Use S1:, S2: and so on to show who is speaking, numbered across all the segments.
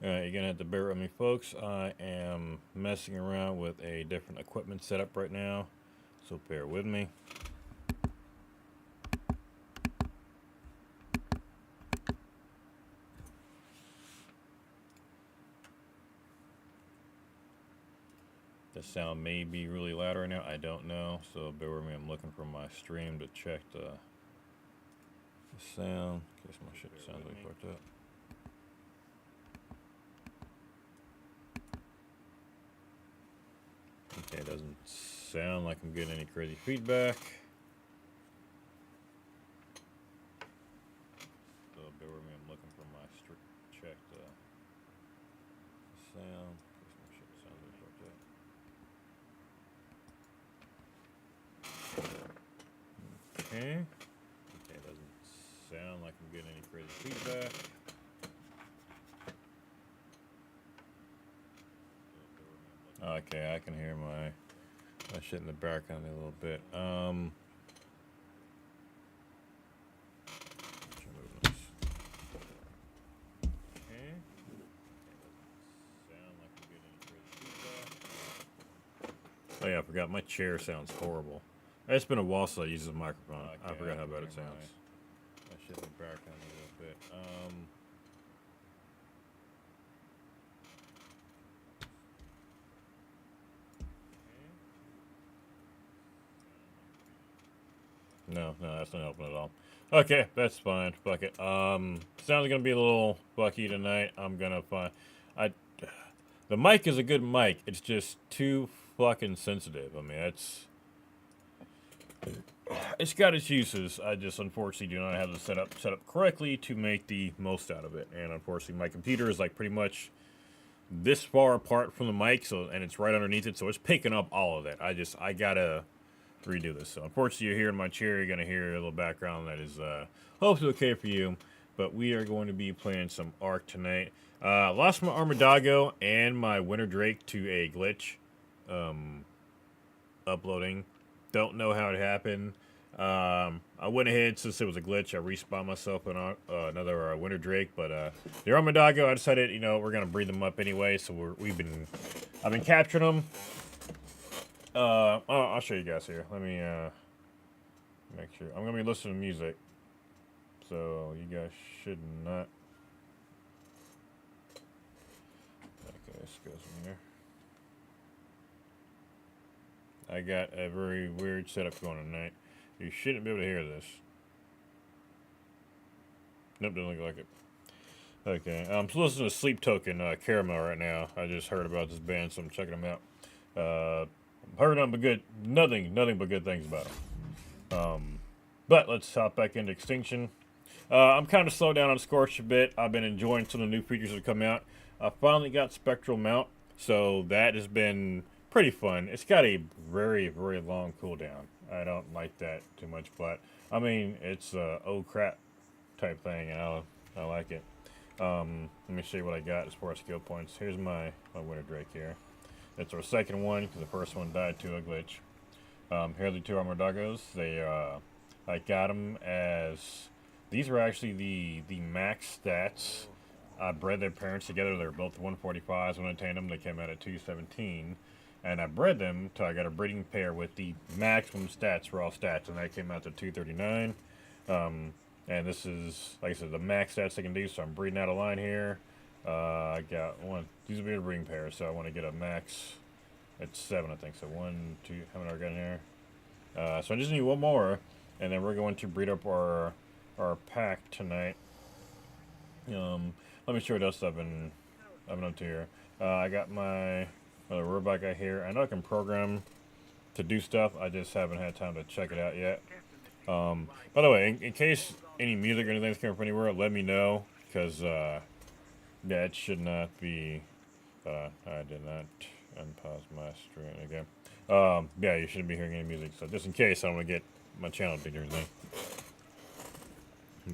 S1: Alright, you're gonna have to bear with me, folks. I am messing around with a different equipment setup right now, so bear with me. The sound may be really loud right now, I don't know, so bear with me. I'm looking for my stream to check the sound, in case my shit sounds like fucked up. Okay, it doesn't sound like I'm getting any crazy feedback. So bear with me, I'm looking for my check the sound, in case my shit sounds like fucked up. Okay. Okay, it doesn't sound like I'm getting any crazy feedback. Okay, I can hear my shit in the background a little bit. Oh yeah, I forgot. My chair sounds horrible. It's been a while since I used the microphone. Okay, I forgot how bad it sounds. My shit in the background a little bit. No, that's not helping at all. Okay, that's fine. Fuck it. Sounds gonna be a little bucky tonight. I'm gonna find. The mic is a good mic. It's just too fucking sensitive. I mean, it's got its uses. I just unfortunately do not have the set up correctly to make the most out of it. And unfortunately, my computer is like pretty much this far apart from the mic, so and it's right underneath it, so it's picking up all of that. I gotta redo this. So unfortunately, you're here in my chair. You're gonna hear a little background that is hopefully okay for you. But we are going to be playing some Ark tonight. Lost my Armordoggo and my Winter Drake to a glitch. Uploading. Don't know how it happened. I went ahead, since it was a glitch, I respawned myself in another Winter Drake. But the Armodoggo, I decided, we're gonna breed them up anyway. So I've been capturing them. I'll show you guys here. Let me make sure. I'm gonna be listening to music, so you guys should not. Okay, this goes in here. I got a very weird setup going tonight. You shouldn't be able to hear this. Nope, doesn't look like it. Okay, I'm so listening to Sleep Token Caramel right now. I just heard about this band, so I'm checking them out. Heard nothing but good things about them. But let's hop back into Extinction. I'm kind of slowed down on Scorch a bit. I've been enjoying some of the new features that have come out. I finally got Spectral Mount, so that has been pretty fun. It's got a very, very long cooldown. I don't like that too much, but I mean, it's a oh crap type thing, and I like it. Let me show you what I got as far as skill points. Here's my Winter Drake here. It's our second one because the first one died to a glitch. Here are the two Armodoggos. I got them as these were actually the max stats. I bred their parents together. They're both 145s when I obtained them. They came out at 217. And I bred them till I got a breeding pair with the maximum stats for all stats, and that came out to 239. And this is, like I said, the max stats I can do, so I'm breeding out a line here. I got one. These will be a breeding pair, so I want to get a max at 7, I think. So 1, 2, how many are got in here? So I just need one more, and then we're going to breed up our pack tonight. Let me show you what else I've been up to here. I got my robot guy here. I know I can program to do stuff. I just haven't had time to check it out yet. By the way, in case any music or anything's coming from anywhere, let me know, because that should not be. I did not unpause my stream again. Yeah, you shouldn't be hearing any music. So just in case, I don't want to get my channel beat or anything.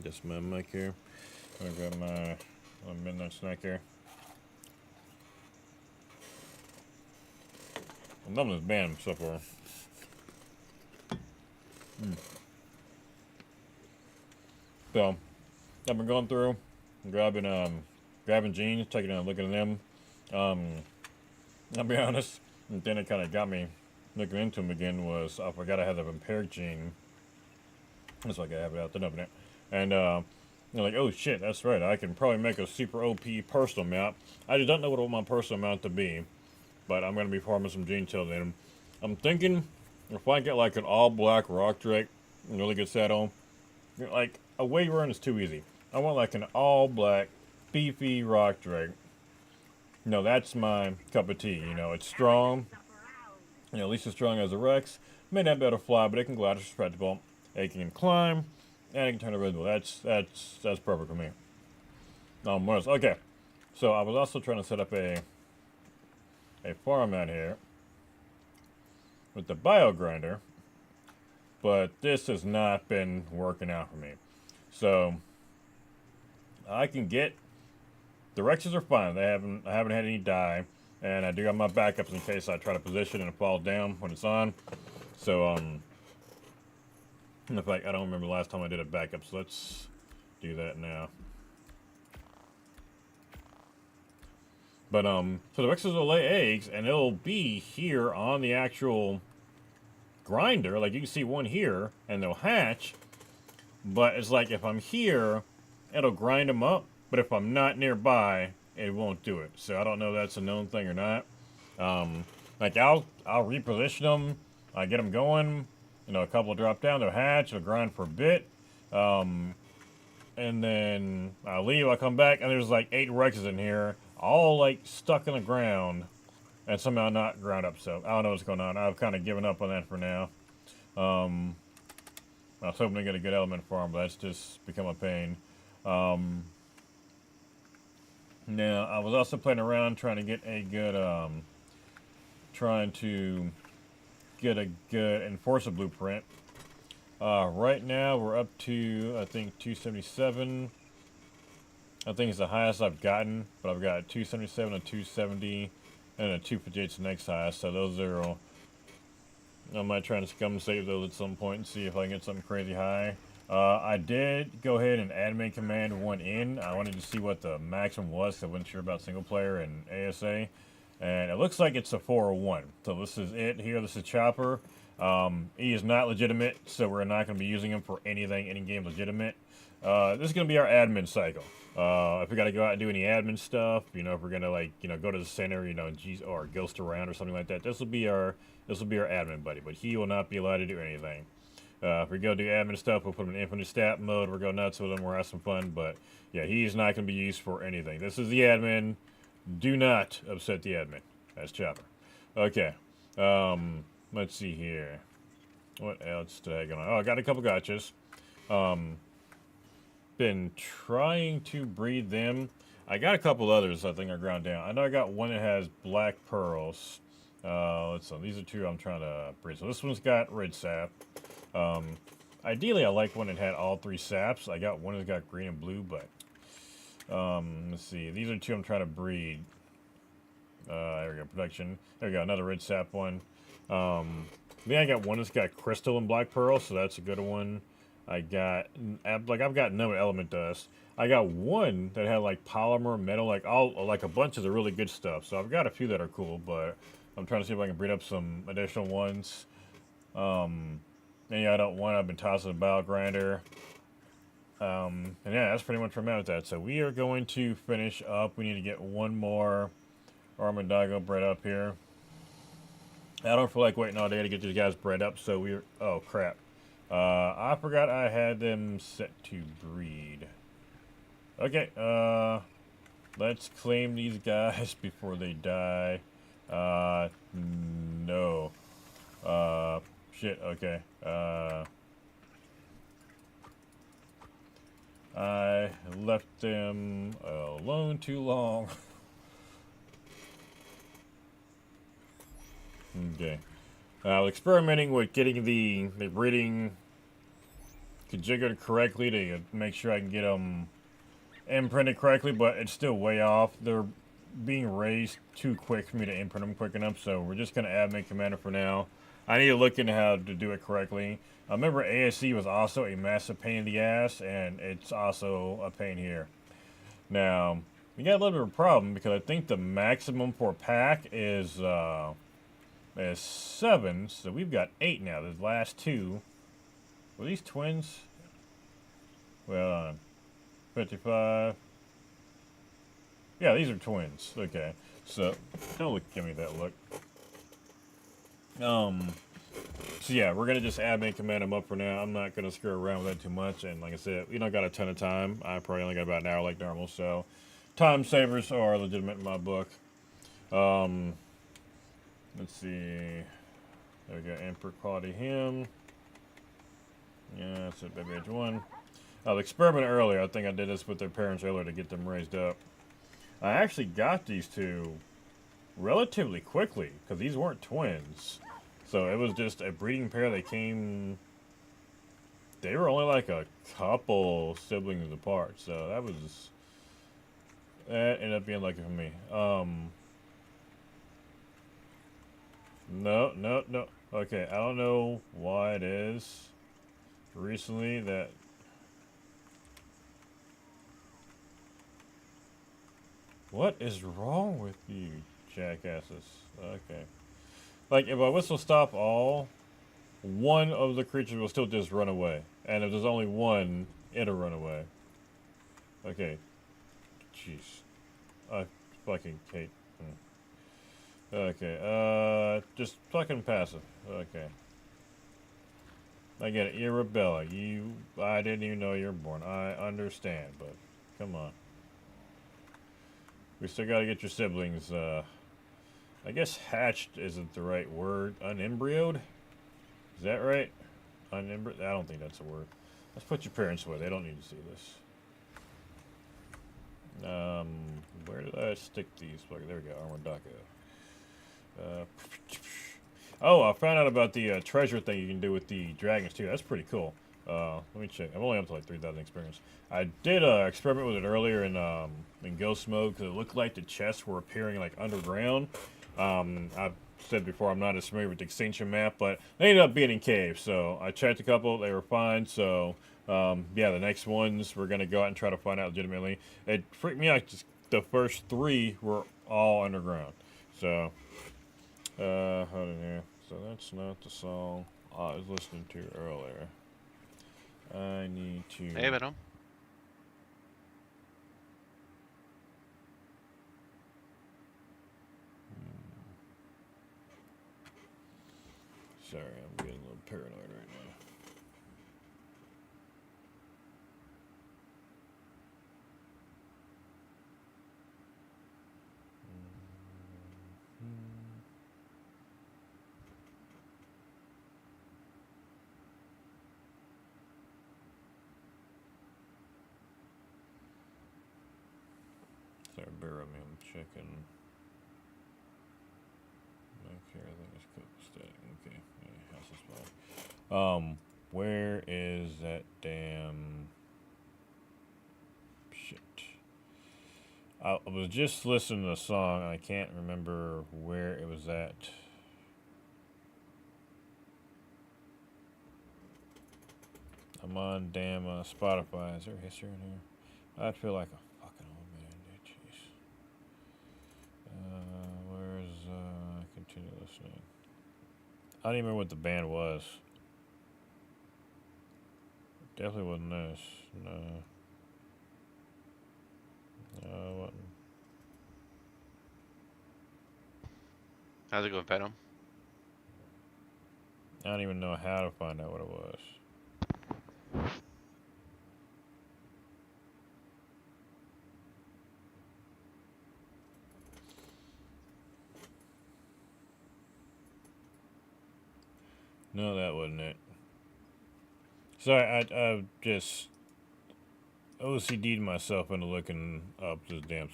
S1: Just my mic here. I've got my midnight snack here. I'm loving this band so far. So, I've been going through, grabbing grabbing jeans, taking a look at them. I'll be honest. And then it kind of got me looking into them again. Was I forgot I had the impaired gene. That's like I have it out the oven. And like, oh shit, that's right. I can probably make a super OP personal mount. I just don't know what I want my personal mount to be, but I'm gonna be farming some gene tails in them. I'm thinking if I get like an all black rock drake, really good saddle, like a wave run is too easy. I want like an all black, beefy rock drake. No, that's my cup of tea. You know, it's strong. You know, at least as strong as a Rex. May not be able to fly, but it can glide. It's respectable. It can climb, and it can turn invisible. That's perfect for me. What else? Okay, so I was also trying to set up a farm out here with the bio grinder, but this has not been working out for me. So I can get the Rexes are fine. I haven't had any die, and I do have my backups in case I try to position and it falls down when it's on. So in fact, I don't remember the last time I did a backup, so let's do that now. But so the Rexes will lay eggs, and it'll be here on the actual grinder. Like you can see one here, and they'll hatch. But it's like if I'm here, it'll grind them up. But if I'm not nearby, it won't do it. So I don't know if that's a known thing or not. Like I'll reposition them, I get them going. You know, a couple drop down, they'll hatch, they'll grind for a bit. And then I'll leave, I'll come back, and there's like 8 Rexes in here, all like stuck in the ground, and somehow not ground up. So I don't know what's going on. I've kind of given up on that for now. I was hoping to get a good element farm, but that's just become a pain. Now, I was also playing around trying to get a good, enforcer blueprint. Right now, we're up to, I think, 277. I think it's the highest I've gotten, but I've got 277, a 270, and a 258's the next highest, so those are, I might try to scum save those at some point and see if I can get something crazy high. I did go ahead and admin command one in. I wanted to see what the maximum was, so I wasn't sure about single player and ASA. And it looks like it's a 401. So this is it here. This is Chopper. He is not legitimate, so we're not going to be using him for anything, any game legitimate. This is going to be our admin cycle. If we got to go out and do any admin stuff, you know, if we're going to like, you know, go to the center, you know, or ghost around or something like that, this will be our admin buddy. But he will not be allowed to do anything. If we go do admin stuff, we'll put him in infinite stat mode. We'll go nuts with him. We'll have some fun. But yeah, he's not going to be used for anything. This is the admin. Do not upset the admin. That's Chopper. Okay. Let's see here. What else did I go on? Oh, I got a couple gotchas. Been trying to breed them. I got a couple others I think are ground down. I know I got one that has black pearls. Let's see. These are 2 I'm trying to breed. So this one's got red sap. Ideally, I like one that had all 3 saps. I got one that's got green and blue, but let's see. These are 2 I'm trying to breed. There we go. Production. There we go. Another red sap one. Then I got one that's got crystal and black pearl, so that's a good one. I've got no element dust. I got one that had like polymer, metal, like a bunch of the really good stuff. So I've got a few that are cool, but I'm trying to see if I can breed up some additional ones. And yeah, I've been tossing a bow grinder. And yeah, that's pretty much where I'm at with that. So we are going to finish up. We need to get one more Armordoggo bred up here. I don't feel like waiting all day to get these guys bred up, so oh crap. I forgot I had them set to breed. Okay, let's claim these guys before they die. No. Shit, okay. I left them alone too long. Okay. I was experimenting with getting the breeding configured correctly to make sure I can get them imprinted correctly, but it's still way off. They're being raised too quick for me to imprint them quick enough, so we're just going to admin commander for now. I need to look into how to do it correctly. I remember ASE was also a massive pain in the ass, and it's also a pain here. Now, We got a little bit of a problem because I think the maximum for a pack is 7, so we've got 8 now. The last 2 were these twins? Well, 55. Yeah, these are twins. Okay, so don't give me that look. So yeah, we're gonna just admin command them up for now. I'm not gonna screw around with that too much. And like I said, we don't got a ton of time. I probably only got about an hour like normal. So time savers are legitimate in my book. Let's see. There we go. Emperor quality him. Yeah, that's it. Baby age 1. The experiment earlier. I think I did this with their parents earlier to get them raised up. I actually got these 2 relatively quickly because these weren't twins. So it was just a breeding pair. They were only like a couple siblings apart. So that ended up being lucky for me. No. Okay, I don't know why it is recently that. What is wrong with you, jackasses? Okay. Like, if I whistle stop all, one of the creatures will still just run away. And if there's only one, it'll run away. Okay. Jeez. I fucking hate. Okay, just fucking passive. Okay. I get it. You're a Rebella. I didn't even know you were born. I understand, but come on. We still gotta get your siblings, I guess hatched isn't the right word. Unembryoed? Is that right? I don't think that's a word. Let's put your parents away. They don't need to see this. Where did I stick these? There we go. Armordoggo. Oh, I found out about the treasure thing you can do with the dragons too. That's pretty cool. Let me check. I'm only up to like 3,000 experience. I did experiment with it earlier in ghost mode because it looked like the chests were appearing like underground. I've said before I'm not as familiar with the extinction map, but they ended up being in caves. So I checked a couple. They were fine. So yeah, the next ones we're gonna go out and try to find out legitimately. It freaked me out. Just the first 3 were all underground. So. Hold on here. So that's not the song I was listening to earlier. I need to.
S2: Hey, Venom.
S1: Sorry, I'm getting a little paranoid right now. Sorry, bear with me. I'm checking. Okay, I think it's copacetic. Okay, yeah, house is fine. Where is that damn shit? I was just listening to the song. I can't remember where it was at. I'm on damn Spotify. Is there history in here? I feel like a fucking old man, dude. Jeez. Where's continue listening? I don't even remember what the band was. Definitely wasn't this. No. No, it wasn't.
S2: How's it going, Venom?
S1: I don't even know how to find out what it was. No, that wasn't it. Sorry, I just OCD'd myself into looking up this damn.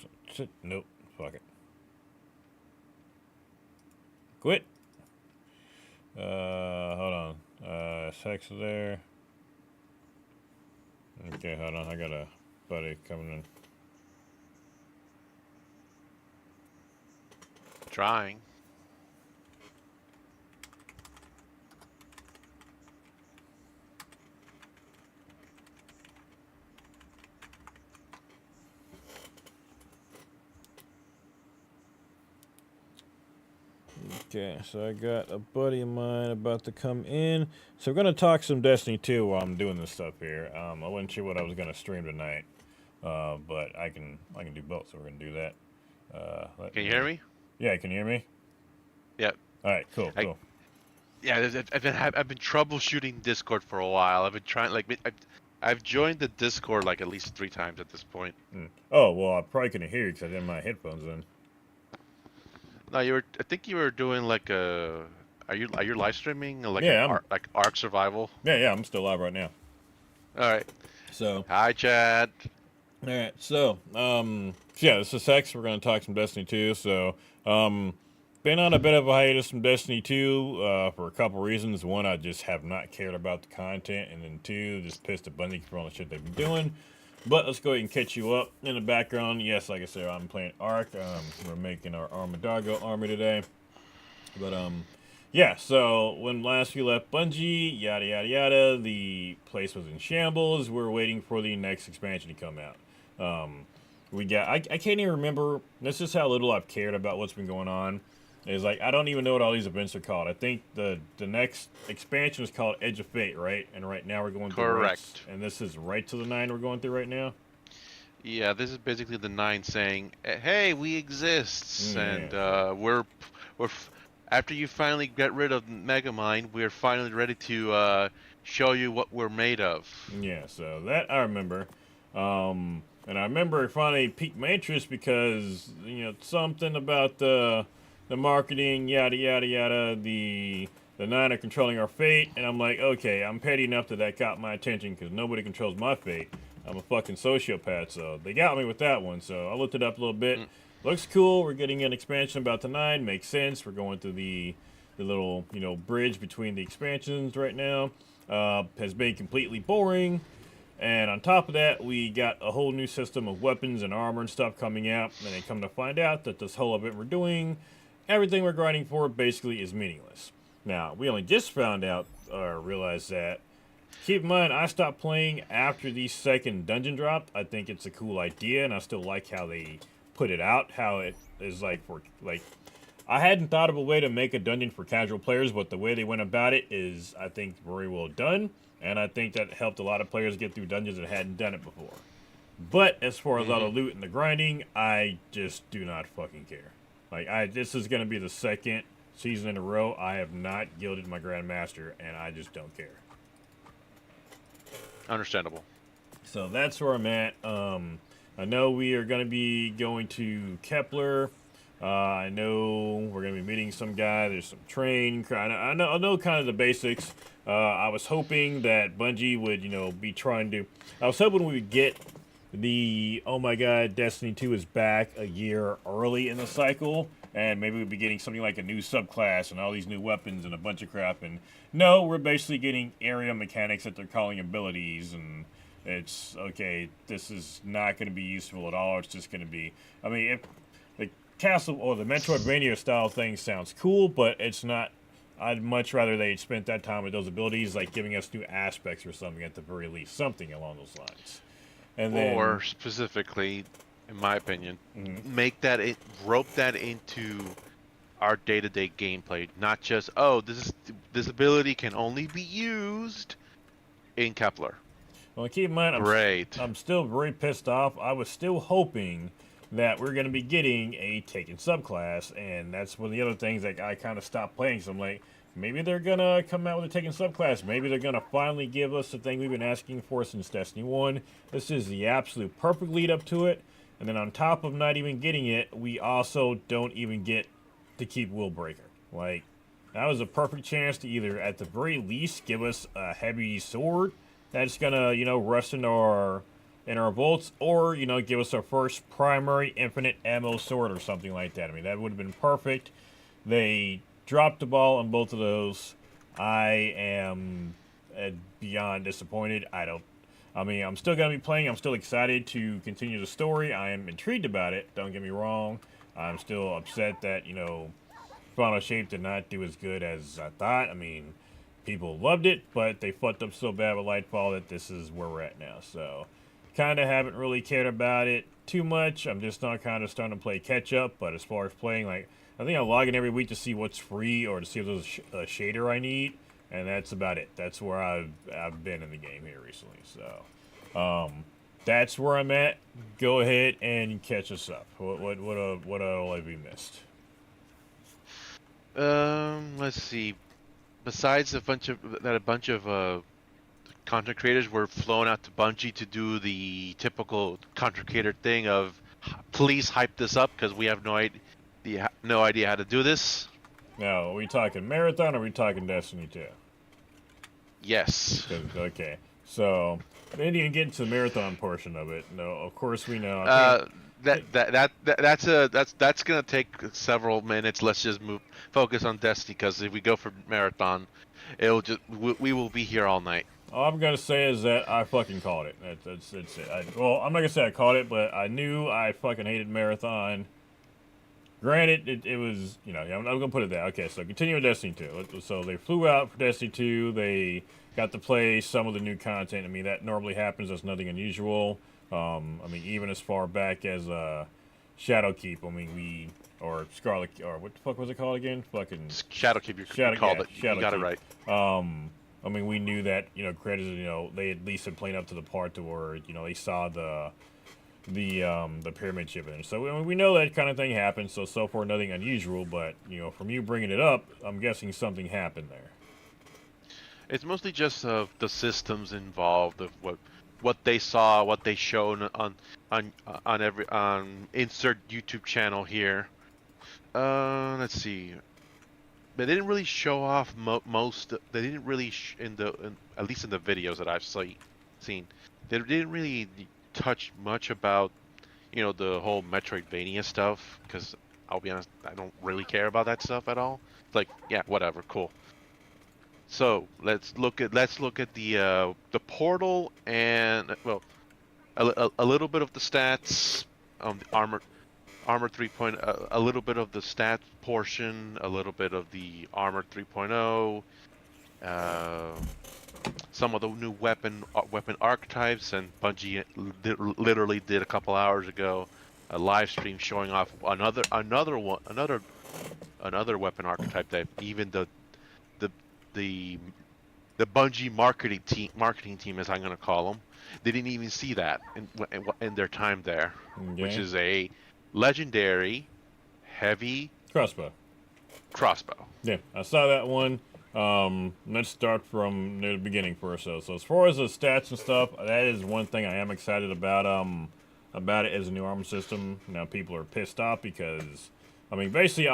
S1: Nope, fuck it. Quit. Hold on. Sex there. Okay, hold on. I got a buddy coming in.
S2: Trying.
S1: Okay, so I got a buddy of mine about to come in. So we're gonna talk some Destiny 2 while I'm doing this stuff here. I wasn't sure what I was gonna stream tonight, but I can do both. So we're gonna do that.
S2: Can you hear me?
S1: Yeah, can you hear me?
S2: Yeah.
S1: All right, cool.
S2: Yeah, I've been troubleshooting Discord for a while. I've been trying I've joined the Discord like at least 3 times at this point.
S1: Oh well, I probably couldn't hear you because I didn't have my headphones in.
S2: No, I think you were doing like a. Are you live streaming like
S1: Yeah,
S2: like Ark Survival?
S1: Yeah, I'm still live right now.
S2: All right.
S1: So.
S2: Hi, Chad.
S1: All right, so yeah, this is Hex. We're gonna talk some Destiny 2. So been on a bit of a hiatus from Destiny 2 for a couple reasons. One, I just have not cared about the content, and then two, just pissed at Bungie for all the shit they've been doing. But let's go ahead and catch you up. In the background, yes, like I said, I'm playing Ark. We're making our Armordoggo army today. But yeah, so when last we left Bungie, yada yada yada, the place was in shambles. We're waiting for the next expansion to come out. We got I can't even remember. This is how little I've cared about what's been going on. It's like I don't even know what all these events are called. I think the next expansion is called Edge of Fate, right? And right now we're going through
S2: Correct.
S1: and this is right to the 9 we're going through right now.
S2: Yeah, this is basically the 9 saying, "Hey, we exist," and we're after you finally get rid of Megamind, we're finally ready to show you what we're made of.
S1: Yeah, so that I remember. And I remember it finally piqued my interest because, something about the marketing, yada, yada, yada, the 9 are controlling our fate, and I'm like, okay, I'm petty enough that got my attention because nobody controls my fate. I'm a fucking sociopath, so they got me with that one, so I looked it up a little bit. Looks cool. We're getting an expansion about the 9. Makes sense. We're going through the little, bridge between the expansions right now. Has been completely boring. And on top of that, we got a whole new system of weapons and armor and stuff coming out. And they come to find out that this whole event we're doing, everything we're grinding for basically is meaningless. Now, we only just found out or realized that. Keep in mind, I stopped playing after the second dungeon drop. I think it's a cool idea, and I still like how they put it out. How it is I hadn't thought of a way to make a dungeon for casual players, but the way they went about it is, I think, very well done. And I think that helped a lot of players get through dungeons that hadn't done it before. But as far as all the loot and the grinding, I just do not fucking care. This is going to be the second season in a row I have not gilded my Grandmaster, and I just don't care.
S2: Understandable.
S1: So that's where I'm at. I know we are going to be going to Kepler. I know we're going to be meeting some guy. There's some train. I know kind of the basics. I was hoping that Bungie would, be trying to... I was hoping we would get the, oh my god, Destiny 2 is back a year early in the cycle, and maybe we'd be getting something like a new subclass and all these new weapons and a bunch of crap. And no, we're basically getting area mechanics that they're calling abilities, and it's, okay, this is not going to be useful at all. It's just going to be... I mean, if the Castle or the Metroidvania style thing sounds cool, but it's not... I'd much rather they'd spent that time with those abilities, like giving us new aspects or something at the very least, something along those lines. And then,
S2: or specifically, in my opinion, rope that into our day-to-day gameplay, not just this ability can only be used in Kepler.
S1: Well, keep in mind, I'm still very pissed off. I was still hoping that we're going to be getting a Taken subclass, and that's one of the other things that I kind of stopped playing. So I'm like, maybe they're going to come out with a Taken subclass. Maybe they're going to finally give us the thing we've been asking for since Destiny 1. This is the absolute perfect lead up to it. And then on top of not even getting it, we also don't even get to keep Willbreaker. Like, that was a perfect chance to either, at the very least, give us a heavy sword that's going to, rust in our bolts, or, give us our first primary infinite ammo sword or something like that. I mean, that would have been perfect. They dropped the ball on both of those. I am beyond disappointed. I'm still going to be playing. I'm still excited to continue the story. I am intrigued about it. Don't get me wrong. I'm still upset that, Final Shape did not do as good as I thought. I mean, people loved it, but they fucked up so bad with Lightfall that this is where we're at now. So, kind of haven't really cared about it too much. I'm just not kind of starting to play catch up. But as far as playing, like, I think I log in every week to see what's free or to see if there's a shader I need, and that's about it. That's where I've been in the game here recently. So, that's where I'm at. Go ahead and catch us up. What all have we missed?
S2: Let's see. Besides a bunch of content creators were flown out to Bungie to do the typical content creator thing of, please hype this up because we have no idea how to do this.
S1: Now, are we talking Marathon or are we talking Destiny 2?
S2: Yes.
S1: Okay, so they didn't even get into the Marathon portion of it. No, of course we know.
S2: That's gonna take several minutes. Let's just focus on Destiny, because if we go for Marathon, we will be here all night.
S1: All I'm gonna say is that I fucking called it. That's it. Well, I'm not gonna say I called it, but I knew I fucking hated Marathon. Granted, it was, you know, I'm gonna put it there. Okay, so continue with Destiny 2. So they flew out for Destiny 2. They got to play some of the new content. I mean, that normally happens. That's nothing unusual. I mean, even as far back as Shadowkeep. I mean, or Scarlet, or what the fuck was it called again? Fucking
S2: Shadowkeep. You called it. You got it right.
S1: I mean, we knew that, you know, creators, you know, they at least had played up to the part to where, you know, they saw the pyramid ship in. So we know that kind of thing happens. So far nothing unusual. But, you know, from you bringing it up, I'm guessing something happened there.
S2: It's mostly just the systems involved, of what they saw, what they showed on insert YouTube channel here. Let's see. They didn't really show off most. They didn't really at least in the videos that I've seen. They didn't really touch much about, you know, the whole Metroidvania stuff, because I'll be honest, I don't really care about that stuff at all. It's like, yeah, whatever, cool. So let's look at the portal, and well, a little bit of the stats, the Armor 3.0, a little bit of the stats portion, a little bit of the Armor 3.0, some of the new weapon archetypes, and Bungie literally did a couple hours ago a live stream showing off another weapon archetype that even the Bungie marketing team, as I'm going to call them, they didn't even see that in their time there,
S1: Okay.
S2: which is a legendary heavy
S1: Crossbow.
S2: Yeah,
S1: I saw that one. Let's start from near the beginning first. So as far as the stats and stuff, that is one thing I am excited about it as a new armor system. Now people are pissed off because, I mean, basically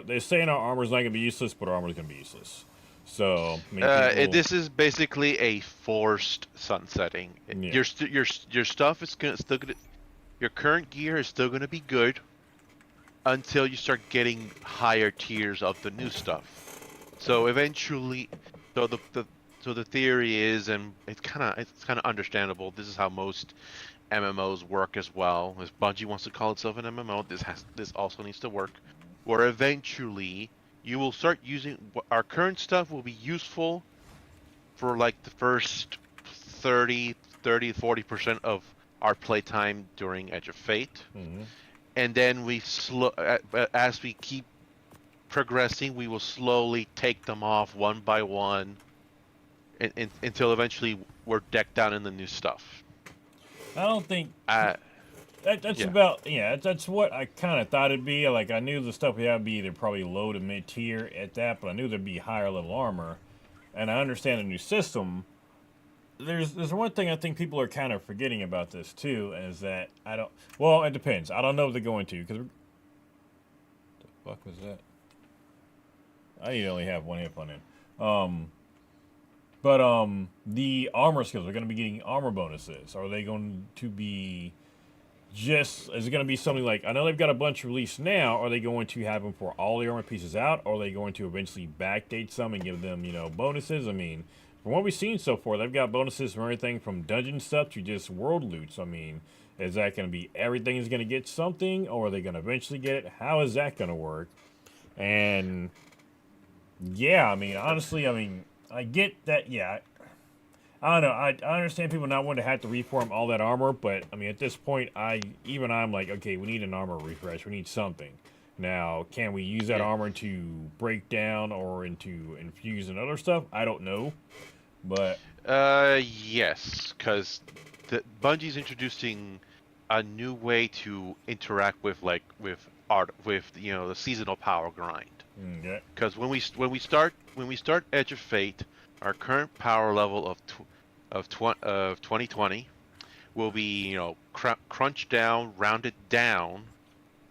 S1: they're saying our armor's not gonna be useless, but our armor's gonna be useless. So
S2: this is basically a forced sunsetting.
S1: Yeah.
S2: Your stuff is still gonna, your current gear is still gonna be good until you start getting higher tiers of the new stuff. So eventually, so the theory is, and it's kind of understandable. This is how most MMOs work as well. If Bungie wants to call itself an MMO, this also needs to work. Where eventually you will start using our current stuff will be useful for like the first 30-40% of our playtime during Edge of Fate.
S1: Mm-hmm.
S2: And then as we keep progressing, we will slowly take them off one by one until eventually we're decked out in the new stuff.
S1: I don't think that's
S2: yeah.
S1: about, yeah, that's what I kind of thought it'd be. Like, I knew the stuff we have would be either probably low to mid tier at that, but I knew there'd be higher level armor. And I understand the new system. There's one thing I think people are kind of forgetting about this too, is that well, it depends. I don't know what they're going to, because the fuck was that? I only have one hit point in. But the armor skills are going to be getting armor bonuses. Are they going to be is it going to be something like, I know they've got a bunch released now, are they going to have them for all the armor pieces out, or are they going to eventually backdate some and give them, you know, bonuses? I mean, from what we've seen so far, they've got bonuses from everything from dungeon stuff to just world loot. So, I mean, is that going to be everything is going to get something, or are they going to eventually get it? How is that going to work? And yeah, I mean, honestly, I mean, I get that, yeah. I don't know. I understand people not wanting to have to reform all that armor, but I mean, at this point, I'm like, okay, we need an armor refresh. We need something. Now, can we use that
S2: Yeah.
S1: armor to break down or into infuse and other stuff? I don't know, but
S2: Yes, because the Bungie's introducing a new way to interact with the seasonal power grind.
S1: okay,
S2: Because when we start Edge of Fate, our current power level of 2020 will be crunched down, rounded down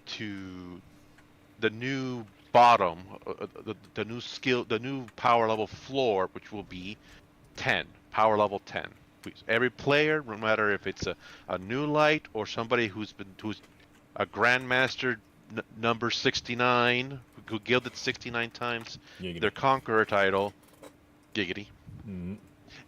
S2: to the new bottom, the new power level floor, which will be 10, power level 10. Every player, no matter if it's a new light or somebody who's a grandmaster number 69 who gilded 69 times
S1: giggity.
S2: their conqueror title, giggity,
S1: Mm-hmm.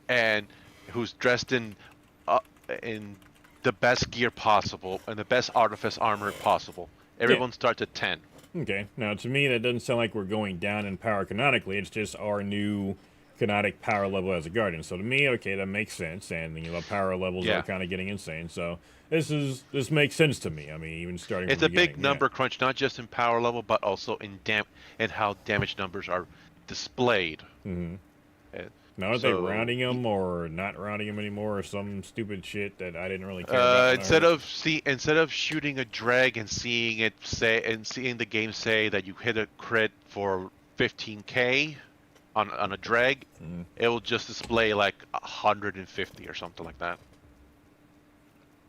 S2: and who's dressed uh, in the best gear possible and the best artifice armor possible.
S1: Yeah.
S2: Everyone starts at 10.
S1: Okay. Now, to me, that doesn't sound like we're going down in power canonically. It's just our new canonic power level as a guardian. So to me, okay, that makes sense. And the power levels
S2: Yeah.
S1: are kind of getting insane. So this makes sense to me. I mean, even starting
S2: It's
S1: from
S2: a
S1: the
S2: big
S1: beginning,
S2: number crunch, not just in power level, but also in how damage numbers are displayed.
S1: Yeah. Mm-hmm.
S2: Uh,
S1: Now, are they
S2: so
S1: rounding them or not rounding them anymore, or some stupid shit that I didn't really care about?
S2: instead of shooting a drag and seeing the game say that you hit a crit for 15k on a drag,
S1: Mhm.
S2: it will just display like 150 or something like that.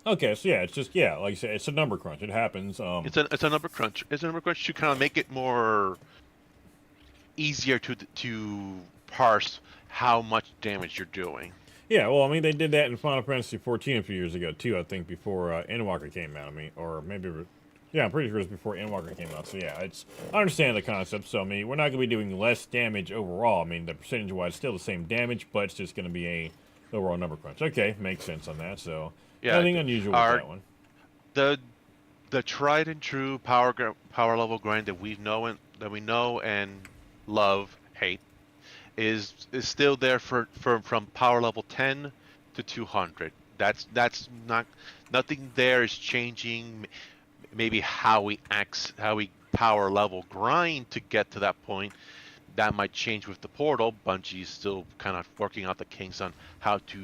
S1: Okay, so yeah, it's just like I said, it's a number crunch. It happens.
S2: It's a number crunch. It's a number crunch to kind of make it more easier to parse how much damage you're doing.
S1: Yeah, well, I mean, they did that in Final Fantasy 14 a few years ago too. I think before Endwalker came out. I mean, or maybe, yeah, I'm pretty sure it was before Endwalker came out. So yeah, I understand the concept. So I mean, we're not going to be doing less damage overall. I mean, the percentage-wise, still the same damage, but it's just going to be a overall number crunch. Okay, makes sense on that. So
S2: Yeah,
S1: nothing unusual with
S2: our
S1: that one.
S2: the the tried and true power level grind that we know and love, hate, is still there from power level 10 to 200. That's not Nothing there is changing. Maybe how we power level grind to get to that point, that might change with the portal. Bungie's still kind of working out the kinks on how to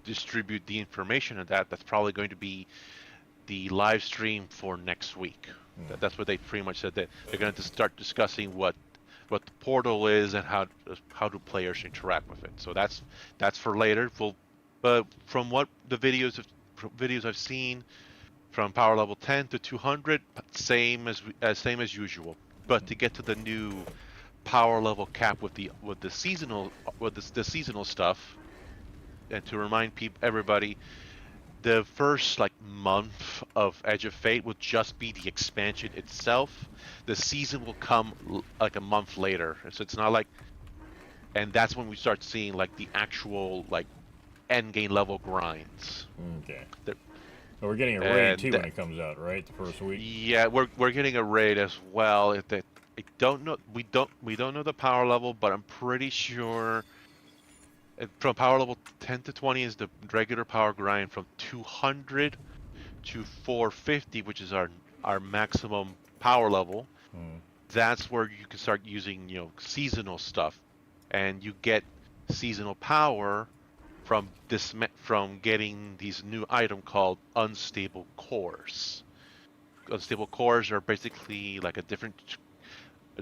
S2: distribute the information of that. That's probably going to be the live stream for next week. That's what they pretty much said, that they're going to start discussing what the portal is and how do players interact with it. So that's for later. But from what the videos I've seen, from power level 10 to 200, same as usual. But to get to the new power level cap with the seasonal the seasonal stuff, and to remind everybody, the first like month of Edge of Fate will just be the expansion itself. The season will come like a month later, so it's not like, and that's when we start seeing like the actual like end game level grinds.
S1: Okay.
S2: The-
S1: So we're getting a raid too when it comes out, right? The first week.
S2: Yeah, we're getting a raid as well. I don't know. We don't know the power level, but I'm pretty sure from power level 10 to 20 is the regular power grind. From 200 to 450, which is our maximum power level, that's where you can start using seasonal stuff, and you get seasonal power from getting these new item called unstable cores. Unstable cores are basically like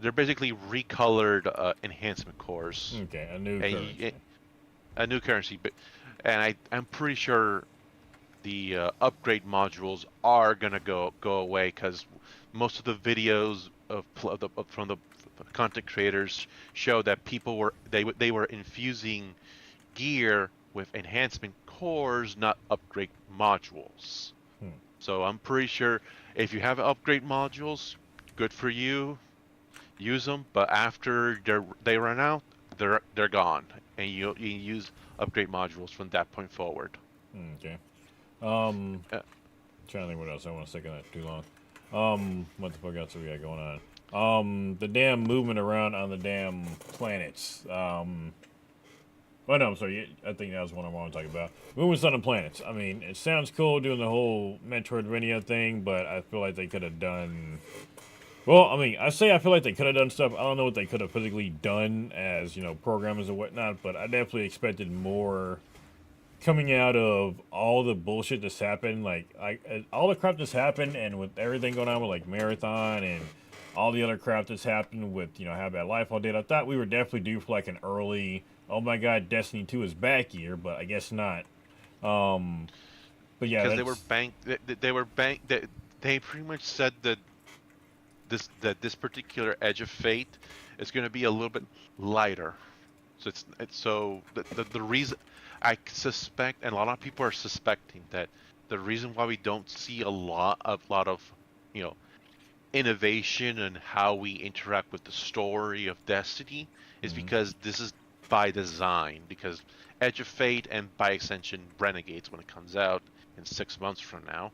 S2: they're basically recolored enhancement cores.
S1: Okay, a new currency.
S2: A new currency, I'm pretty sure the upgrade modules are gonna go away, because most of the videos from the content creators show that they were infusing gear with enhancement cores, not upgrade modules. So I'm pretty sure if you have upgrade modules, good for you, use them. But after they run out, they're gone, and you use upgrade modules from that point forward.
S1: Okay.
S2: Uh,
S1: Trying to think what else. I want to stick on that too long. What the fuck else we got going on? The damn movement around on the damn planets. Oh no, I'm sorry. I think that was one I want to talk about. Moon, Sun, and Planets. I mean, it sounds cool doing the whole Metroidvania thing, but I feel like they could have done. Well, I mean, I feel like they could have done stuff. I don't know what they could have physically done as programmers and whatnot, but I definitely expected more coming out of all the bullshit that's happened. Like, all the crap that's happened, and with everything going on with like Marathon and all the other crap that's happened with How Bad Life all did. I thought we were definitely due for like an early, oh my god, Destiny 2 is back here, but I guess not. But yeah,
S2: because they were banked. They pretty much said that this particular Edge of Fate is going to be a little bit lighter. So the reason I suspect, and a lot of people are suspecting that the reason why we don't see a lot of innovation and how we interact with the story of Destiny is because this is by design. Because Edge of Fate and by extension Renegades, when it comes out in 6 months from now,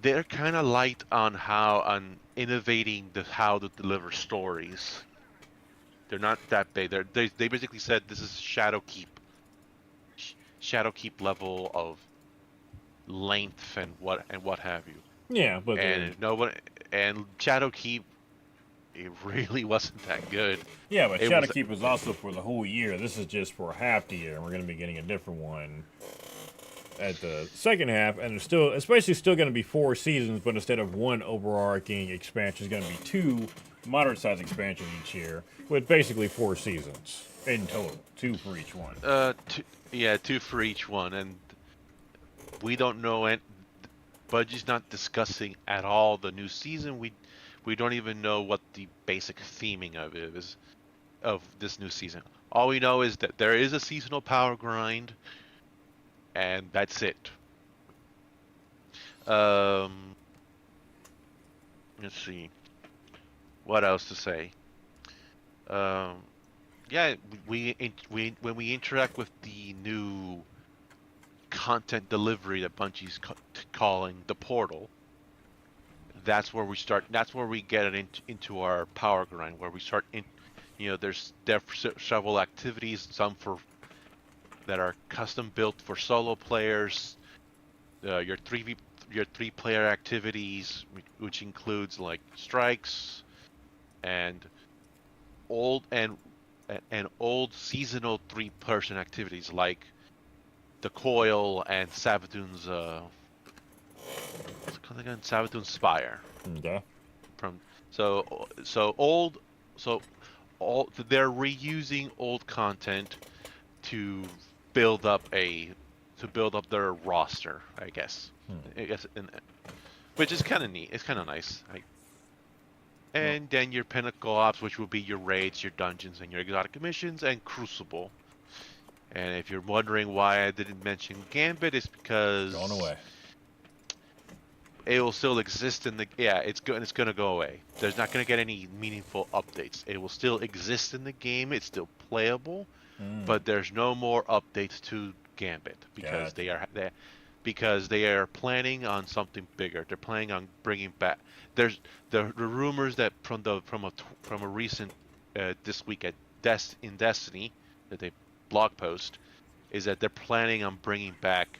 S2: they're kind of light on innovating how to deliver stories. They're not that big. They basically said this is Shadowkeep level of length and what have you.
S1: Yeah, but
S2: and Shadowkeep, it really wasn't that good.
S1: Yeah, but Shadowkeep was also for the whole year. This is just for half the year, and we're going to be getting a different one at the second half, and it's basically still going to be 4 seasons, but instead of one overarching expansion, it's going to be 2 moderate-sized expansions each year, with basically 4 seasons in total, 2 for each one.
S2: 2 for each one, and we don't know. Bungie's not discussing at all the new season. We don't even know what the basic theming of it is of this new season. All we know is that there is a seasonal power grind, and that's it. Let's see. What else to say? Yeah, when we interact with the new content delivery that Bungie's calling the portal, that's where we start. That's where we get it into our power grind, where we start in. There's several activities, some that are custom built for solo players. Your 3-player activities, which includes like strikes and old seasonal 3-person activities like the Coil and Savathun's what's it called again? Savathun's Spire.
S1: Okay.
S2: They're reusing old content to build up their roster, I guess. Which is kind of neat. It's kind of nice. And then your pinnacle ops, which will be your raids, your dungeons, and your exotic missions, and Crucible. And if you're wondering why I didn't mention Gambit, it's because
S1: going away.
S2: It will still exist it's gonna go away. There's not gonna get any meaningful updates. It will still exist in the game. It's still playable, but there's no more updates to Gambit because they are planning on something bigger. They're planning on bringing back. There's the rumors that from a recent this week in Destiny that they blog post is that they're planning on bringing back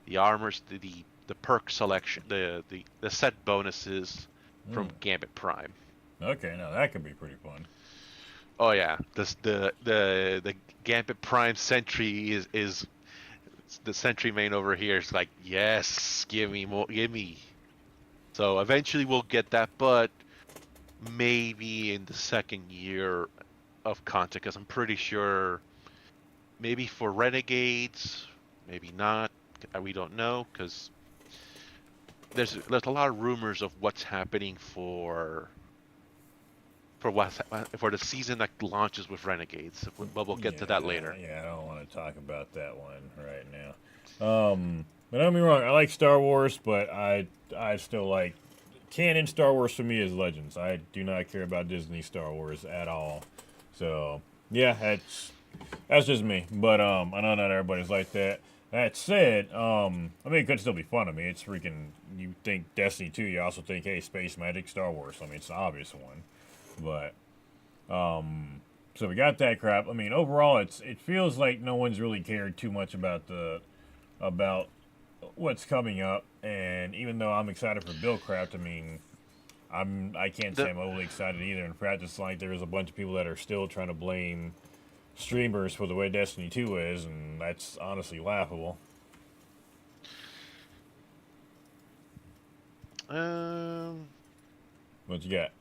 S2: the armors, the perk selection, the set bonuses from Gambit Prime.
S1: Okay, now that could be pretty fun.
S2: Oh yeah, the Gambit Prime Sentry is the Sentry main over here is like, yes, give me more, give me. So eventually we'll get that, but maybe in the second year of content, because I'm pretty sure maybe for Renegades, maybe not. We don't know, because there's a lot of rumors of what's happening for the season that launches with Renegades, but we'll get to that later.
S1: Yeah, I don't want to talk about that one right now. But don't get me wrong, I like Star Wars, but I still like canon Star Wars for me is Legends. I do not care about Disney Star Wars at all. So yeah, that's just me. But I know not everybody's like that. That said, I mean, it could still be fun. I mean, it's freaking. You think Destiny 2, you also think, hey, Space Magic, Star Wars. I mean, it's the obvious one. But So we got that crap. I mean, overall, it feels like no one's really cared too much about what's coming up. And even though I'm excited for Buildcraft, I mean, I can't say
S2: The
S1: I'm overly excited either. In fact, it's like there's a bunch of people that are still trying to blame streamers for the way Destiny 2 is, and that's honestly laughable.
S2: um,
S1: What you got?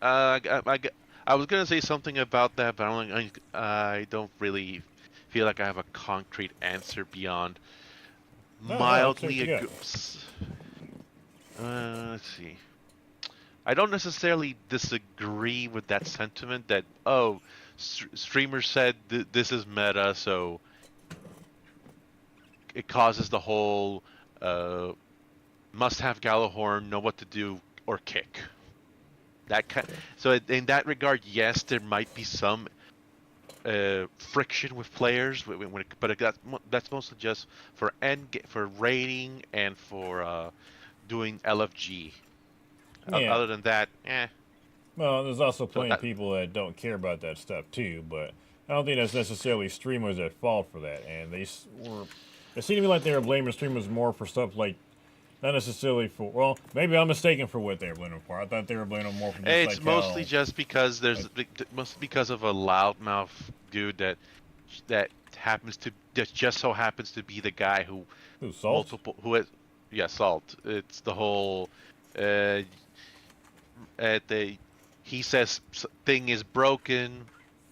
S2: I, I, I, I was gonna say something about that, but I don't really feel like I have a concrete answer beyond
S1: No, no, let's see what
S2: mildly
S1: you got.
S2: let's see. I don't necessarily disagree with that sentiment that streamers said this is meta, so it causes the whole uh, must have Gallahorn, know what to do or kick. So in that regard, yes, there might be some friction with players, but that's mostly just for raiding and for doing LFG.
S1: Yeah.
S2: Other than that, eh.
S1: Well, there's also
S2: So
S1: plenty of people that don't care about that stuff too, but I don't think that's necessarily streamers at fault for that. And it seemed to me like they were blaming streamers more for stuff like, not necessarily for, well, maybe I'm mistaken for what they were blaming for. I thought they were blaming them more for just
S2: It's
S1: like
S2: mostly
S1: how,
S2: just because mostly because of a loudmouth dude that just so happens to be the guy who
S1: who, Salt?
S2: who has, yeah, Salt. It's the whole uh the he says thing is broken.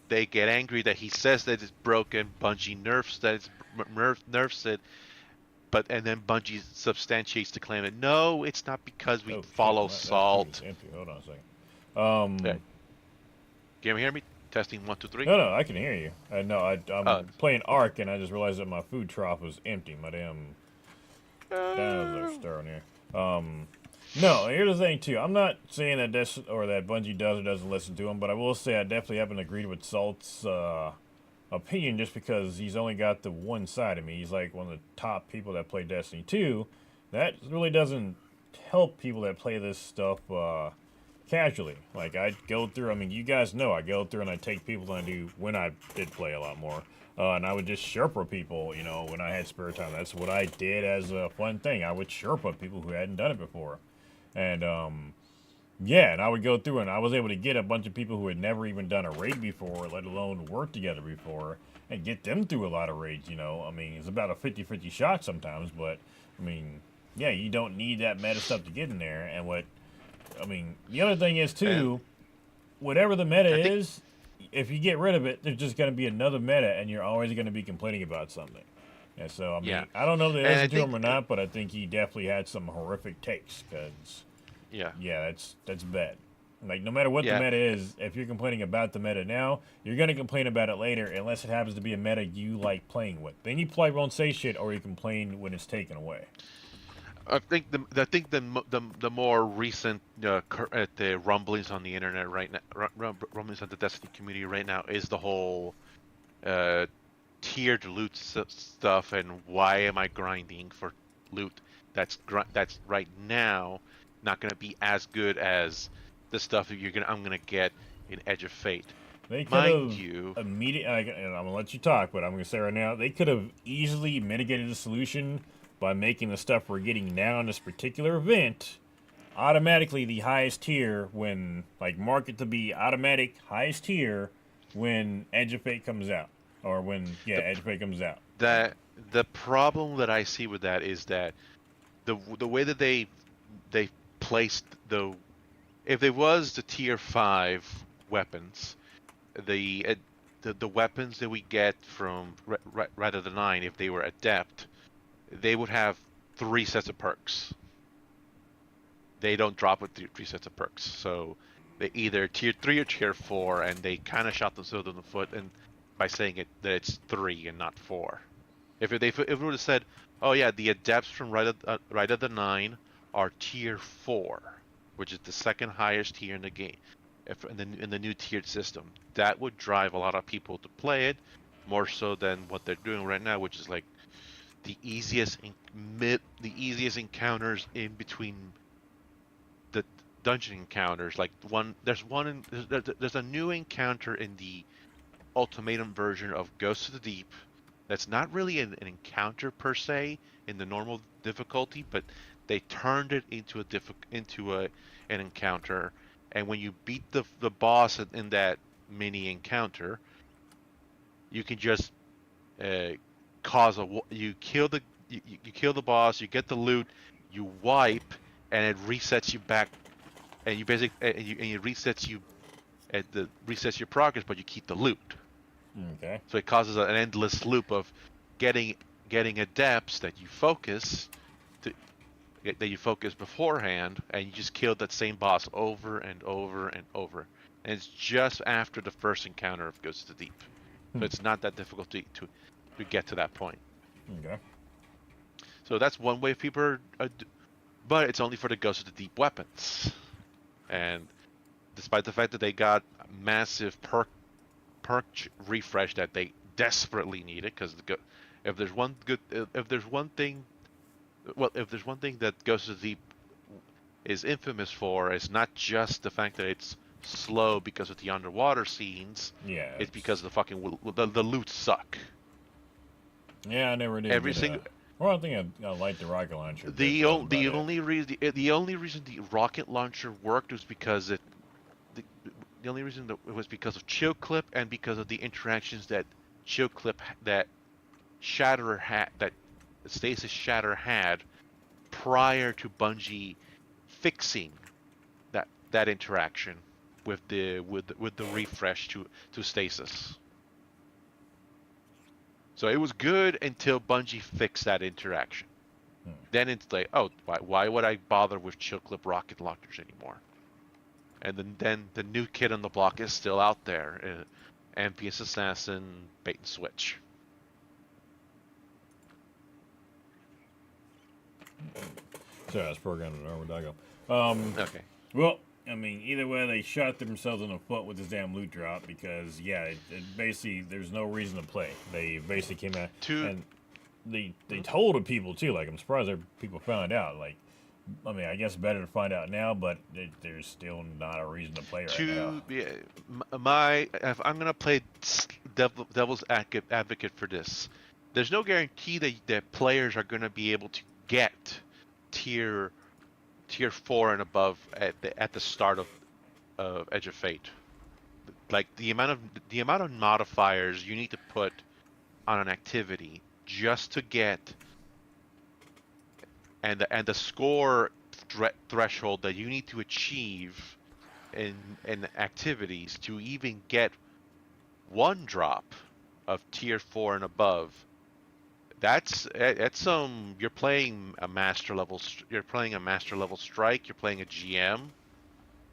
S2: They get angry that he says that it's broken. Bungie nerfs it, and then Bungie substantiates to claim it. No, it's not because we
S1: Oh shit,
S2: follow
S1: that food is
S2: Salt.
S1: empty. Hold on a second.
S2: Yeah. Can you hear me? Testing 1 2 3.
S1: No, no, I can hear you. No,
S2: Uh,
S1: I'm playing Ark and I just realized that my food trough was empty. My damn dinos are stirring here. No, here's the thing too. I'm not saying that that Bungie does or doesn't listen to him, but I will say I definitely haven't agreed with Salt's opinion just because he's only got the one side of me. He's like one of the top people that play Destiny 2. That really doesn't help people that play this stuff casually. Like I go through. I mean, you guys know I go through and I take people than I do when I did play a lot more. And I would just Sherpa people, when I had spare time. That's what I did as a fun thing. I would Sherpa people who hadn't done it before. And, yeah, and I would go through and I was able to get a bunch of people who had never even done a raid before, let alone worked together before, and get them through a lot of raids. I mean, it's about a 50-50 shot sometimes, but, I mean, yeah, you don't need that meta stuff to get in there. And the other thing is, too, whatever the meta is, if you get rid of it, there's just going to be another meta, and you're always going to be complaining about something. And so, I don't know if they listen to him or not, but I think he definitely had some horrific takes, because, yeah, that's bad. Like, no matter what the meta is, if you're complaining about the meta now, you're going to complain about it later, unless it happens to be a meta you like playing with. Then you probably won't say shit, or you complain when it's taken away.
S2: I think the more recent the rumblings on the internet right now, rumblings on the Destiny community right now is the whole tiered loot stuff, and why am I grinding for loot that's right now not going to be as good as the stuff that I'm going to get in Edge of Fate.
S1: They could have immediately, and I'm going to let you talk, but I'm going to say right now, they could have easily mitigated the solution by making the stuff we're getting now in this particular event automatically the highest tier mark it to be automatic highest tier when Edge of Fate comes out. Or when, Edge of Fate comes out.
S2: The problem that I see with that is that the way that they placed if there was the tier 5 weapons, the weapons that we get from Red of the 9, if they were adept, they would have 3 sets of perks. They don't drop with 3 sets of perks, so they either tier 3 or tier 4, and they kind of shot themselves in the foot and by saying that it's 3 and not 4. If it would have said, oh yeah, the adepts from Right of the 9 are tier 4, which is the second highest tier in the game, in the new tiered system, that would drive a lot of people to play it more so than what they're doing right now, which is like the easiest encounters in between dungeon encounters. Like there's a new encounter in the ultimatum version of Ghosts of the Deep. That's not really an encounter per se in the normal difficulty, but they turned it into an encounter. And when you beat the boss in that mini encounter, you can just you kill the boss, you get the loot, you wipe, and it resets you back, and you resets your progress, but you keep the loot.
S1: Okay.
S2: So it causes an endless loop of getting adepts that you focus beforehand, and you just kill that same boss over and over and over. And it's just after the first encounter of Ghosts of the Deep, so it's not that difficult to get to that point.
S1: Okay.
S2: So that's one way people but it's only for the Ghosts of the Deep weapons. And despite the fact that they got a massive perk refresh that they desperately needed, because if there's one thing that Ghosts of the Deep is infamous for, is not just the fact that it's slow because of the underwater scenes.
S1: Yeah.
S2: It's because the loot suck.
S1: Yeah, I never did. Well, I think I liked the rocket launcher.
S2: The only reason the rocket launcher worked was because the only reason that it was because of Chill Clip, and because of the interactions that Chill Clip that Stasis Shatter had prior to Bungie fixing that interaction with the refresh to Stasis. So it was good until Bungie fixed that interaction. Then it's like, oh, why would I bother with Chill Clip rocket launchers anymore? And then the new kid on the block is still out there, MPS Assassin, bait and switch.
S1: So I was programmed in Armordoggo.
S2: Okay.
S1: Well, I mean, either way, they shot themselves in the foot with this damn loot drop, because it basically, there's no reason to play. They basically came out and they told the people too. Like, I'm surprised people found out. Like, I mean, I guess better to find out now, but there's still not a reason to play right now.
S2: If I'm gonna play devil's advocate for this, there's no guarantee that players are gonna be able to get tier 4 and above at the start of Edge of Fate. Like the amount of modifiers you need to put on an activity just to get, and the score threshold that you need to achieve in activities to even get one drop of tier 4 and above. That's you're playing a master level strike, you're playing a GM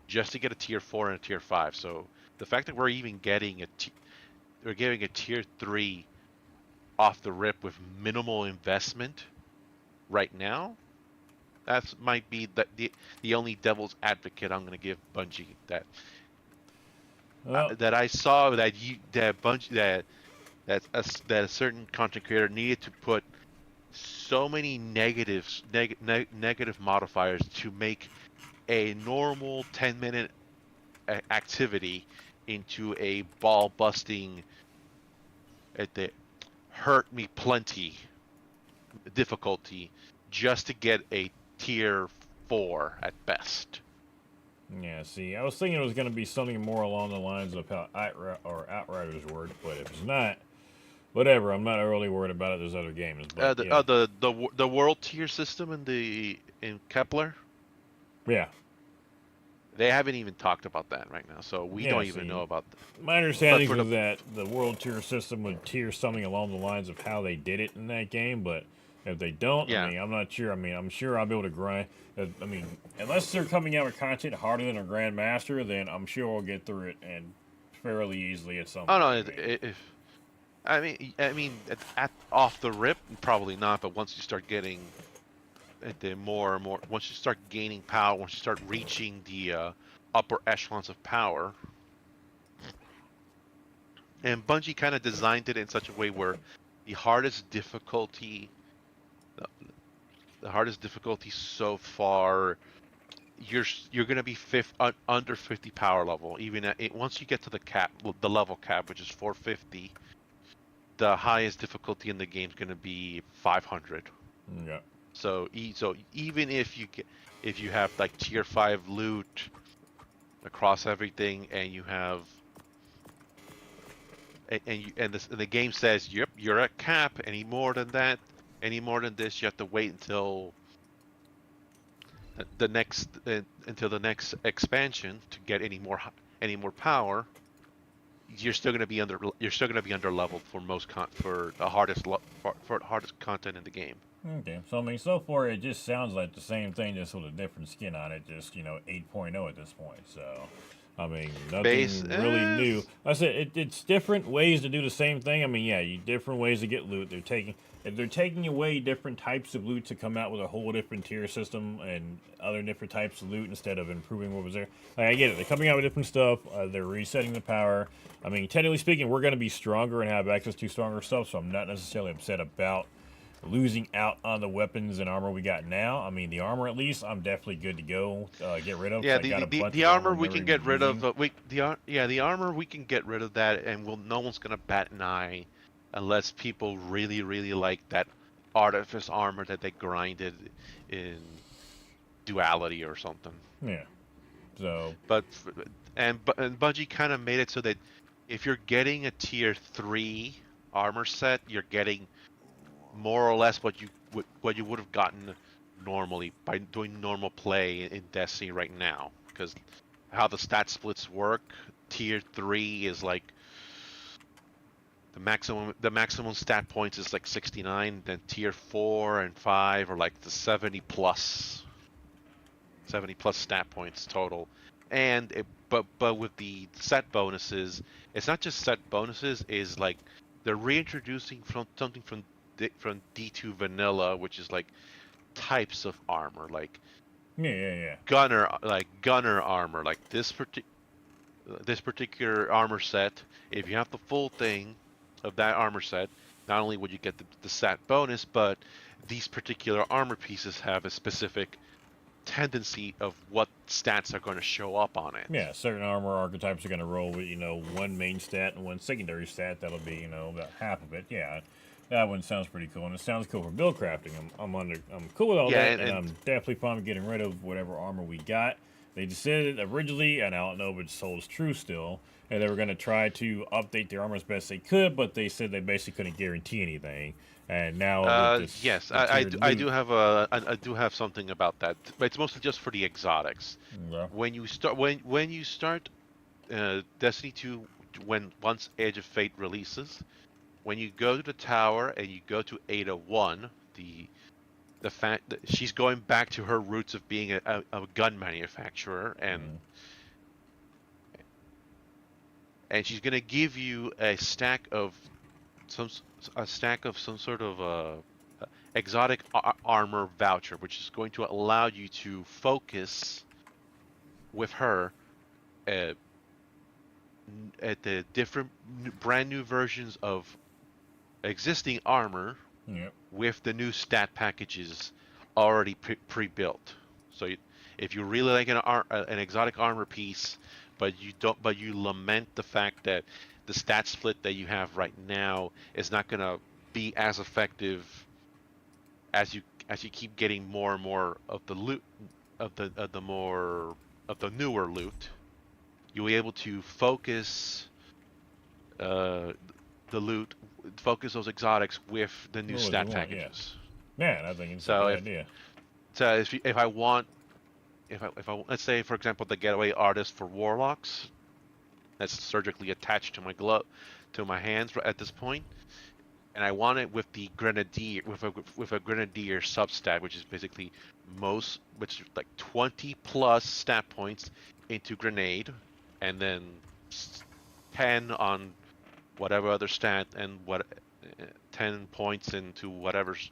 S2: just to get a tier 4 and a tier 5. So the fact that we're even getting a tier 3 off the rip with minimal investment right now, that might be the only devil's advocate I'm going to give Bungie that I saw that a certain content creator needed to put so many negative modifiers to make a normal 10-minute activity into a ball busting at the hurt me plenty difficulty just to get a tier 4 at best.
S1: Yeah, see, I was thinking it was going to be something more along the lines of how Outriders worked, but if it's not, whatever. I'm not really worried about it. There's other games. But,
S2: the world tier system in Kepler.
S1: Yeah.
S2: They haven't even talked about that right now, so we don't even know about that.
S1: My understanding was that the world tier system would tier something along the lines of how they did it in that game, but if they don't, I mean, I'm not sure. I mean, I'm sure I'll be able to grind. I mean, unless they're coming out with content harder than a Grandmaster, then I'm sure we'll get through it and fairly easily at some point.
S2: Oh no, I mean, off the rip, probably not. But once you start getting once you start gaining power, once you start reaching the upper echelons of power, and Bungie kind of designed it in such a way where the hardest difficulty so far you're gonna be under 50 power level. Even once you get to the cap, the level cap, which is 450, the highest difficulty in the game is gonna be 500.
S1: Yeah.
S2: So even if you have like tier 5 loot across everything, and you have and the game says yep, you're at cap. Any more than that, any more than this, you have to wait until the next until the next expansion to get any more power. You're still going to be under leveled for for the hardest content in the game.
S1: Okay, so I mean, so far it just sounds like the same thing, just with a different skin on it, just 8.0 at this point. So, I mean, nothing really new. I said it's different ways to do the same thing. I mean, yeah, different ways to get loot. They're taking away different types of loot to come out with a whole different tier system and other different types of loot instead of improving what was there. Like, I get it. They're coming out with different stuff. They're resetting the power. I mean, technically speaking, we're going to be stronger and have access to stronger stuff, so I'm not necessarily upset about losing out on the weapons and armor we got now. I mean, the armor at least, I'm definitely good to go. Get rid of.
S2: Yeah, the armor we can get rid of. The armor we can get rid of that, and no one's gonna bat an eye, unless people really like that artifice armor that they grinded in duality or something.
S1: Yeah. So.
S2: And Bungie kind of made it so that if you're getting a tier 3 armor set, you're getting more or less what you would have gotten normally by doing normal play in Destiny right now. Because how the stat splits work, tier 3 is like the maximum stat points is like 69. Then tier 4 and 5 are like the 70 plus stat points total. And but with the set bonuses, it's not just set bonuses. Is like they're reintroducing something from D2 vanilla, which is like types of armor, like gunner armor, like this particular armor set. If you have the full thing of that armor set, not only would you get the stat bonus, but these particular armor pieces have a specific tendency of what stats are going to show up on it.
S1: Yeah, certain armor archetypes are going to roll with one main stat and one secondary stat. That'll be about half of it. Yeah. That one sounds pretty cool, and it sounds cool for build crafting. I'm cool with all that, and I'm definitely fine with getting rid of whatever armor we got. They just said it originally, and I don't know if it holds true still, and they were going to try to update their armor as best they could, but they said they basically couldn't guarantee anything. And now,
S2: yes, I do have something about that, but it's mostly just for the exotics.
S1: Yeah.
S2: When you start Destiny 2, once Edge of Fate releases. When you go to the tower and you go to Ada 1, the fact that she's going back to her roots of being a gun manufacturer, and she's gonna give you a stack of some sort of exotic armor voucher, which is going to allow you to focus with her at the different brand new versions of existing armor with the new stat packages already pre-built. So if you really like an exotic armor piece, but you lament the fact that the stat split that you have right now is not going to be as effective as you keep getting more and more of the loot of the newer loot, you'll be able to focus the loot, focus those exotics with the new stat packages.
S1: Yeah, I think it's a good idea.
S2: So if I want, let's say for example the getaway artist for warlocks, that's surgically attached to my glove, to my hands at this point, and I want it with the grenadier, with a grenadier substat, which is basically which is like 20 plus stat points into grenade, and then 10 on whatever other stat, and 10 points into whatever's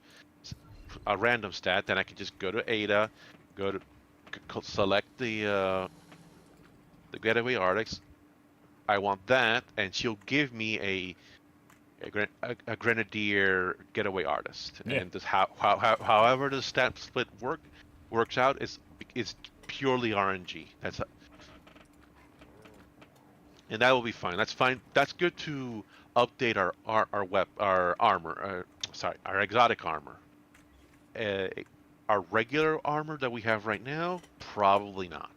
S2: a random stat. Then I can just go to Ada, select the getaway artist. I want that, and she'll give me a grenadier getaway artist. And just however the stat split works out is purely RNG. And that will be fine. That's fine. That's good to update our armor. Sorry, our exotic armor. Our regular armor that we have right now, probably not.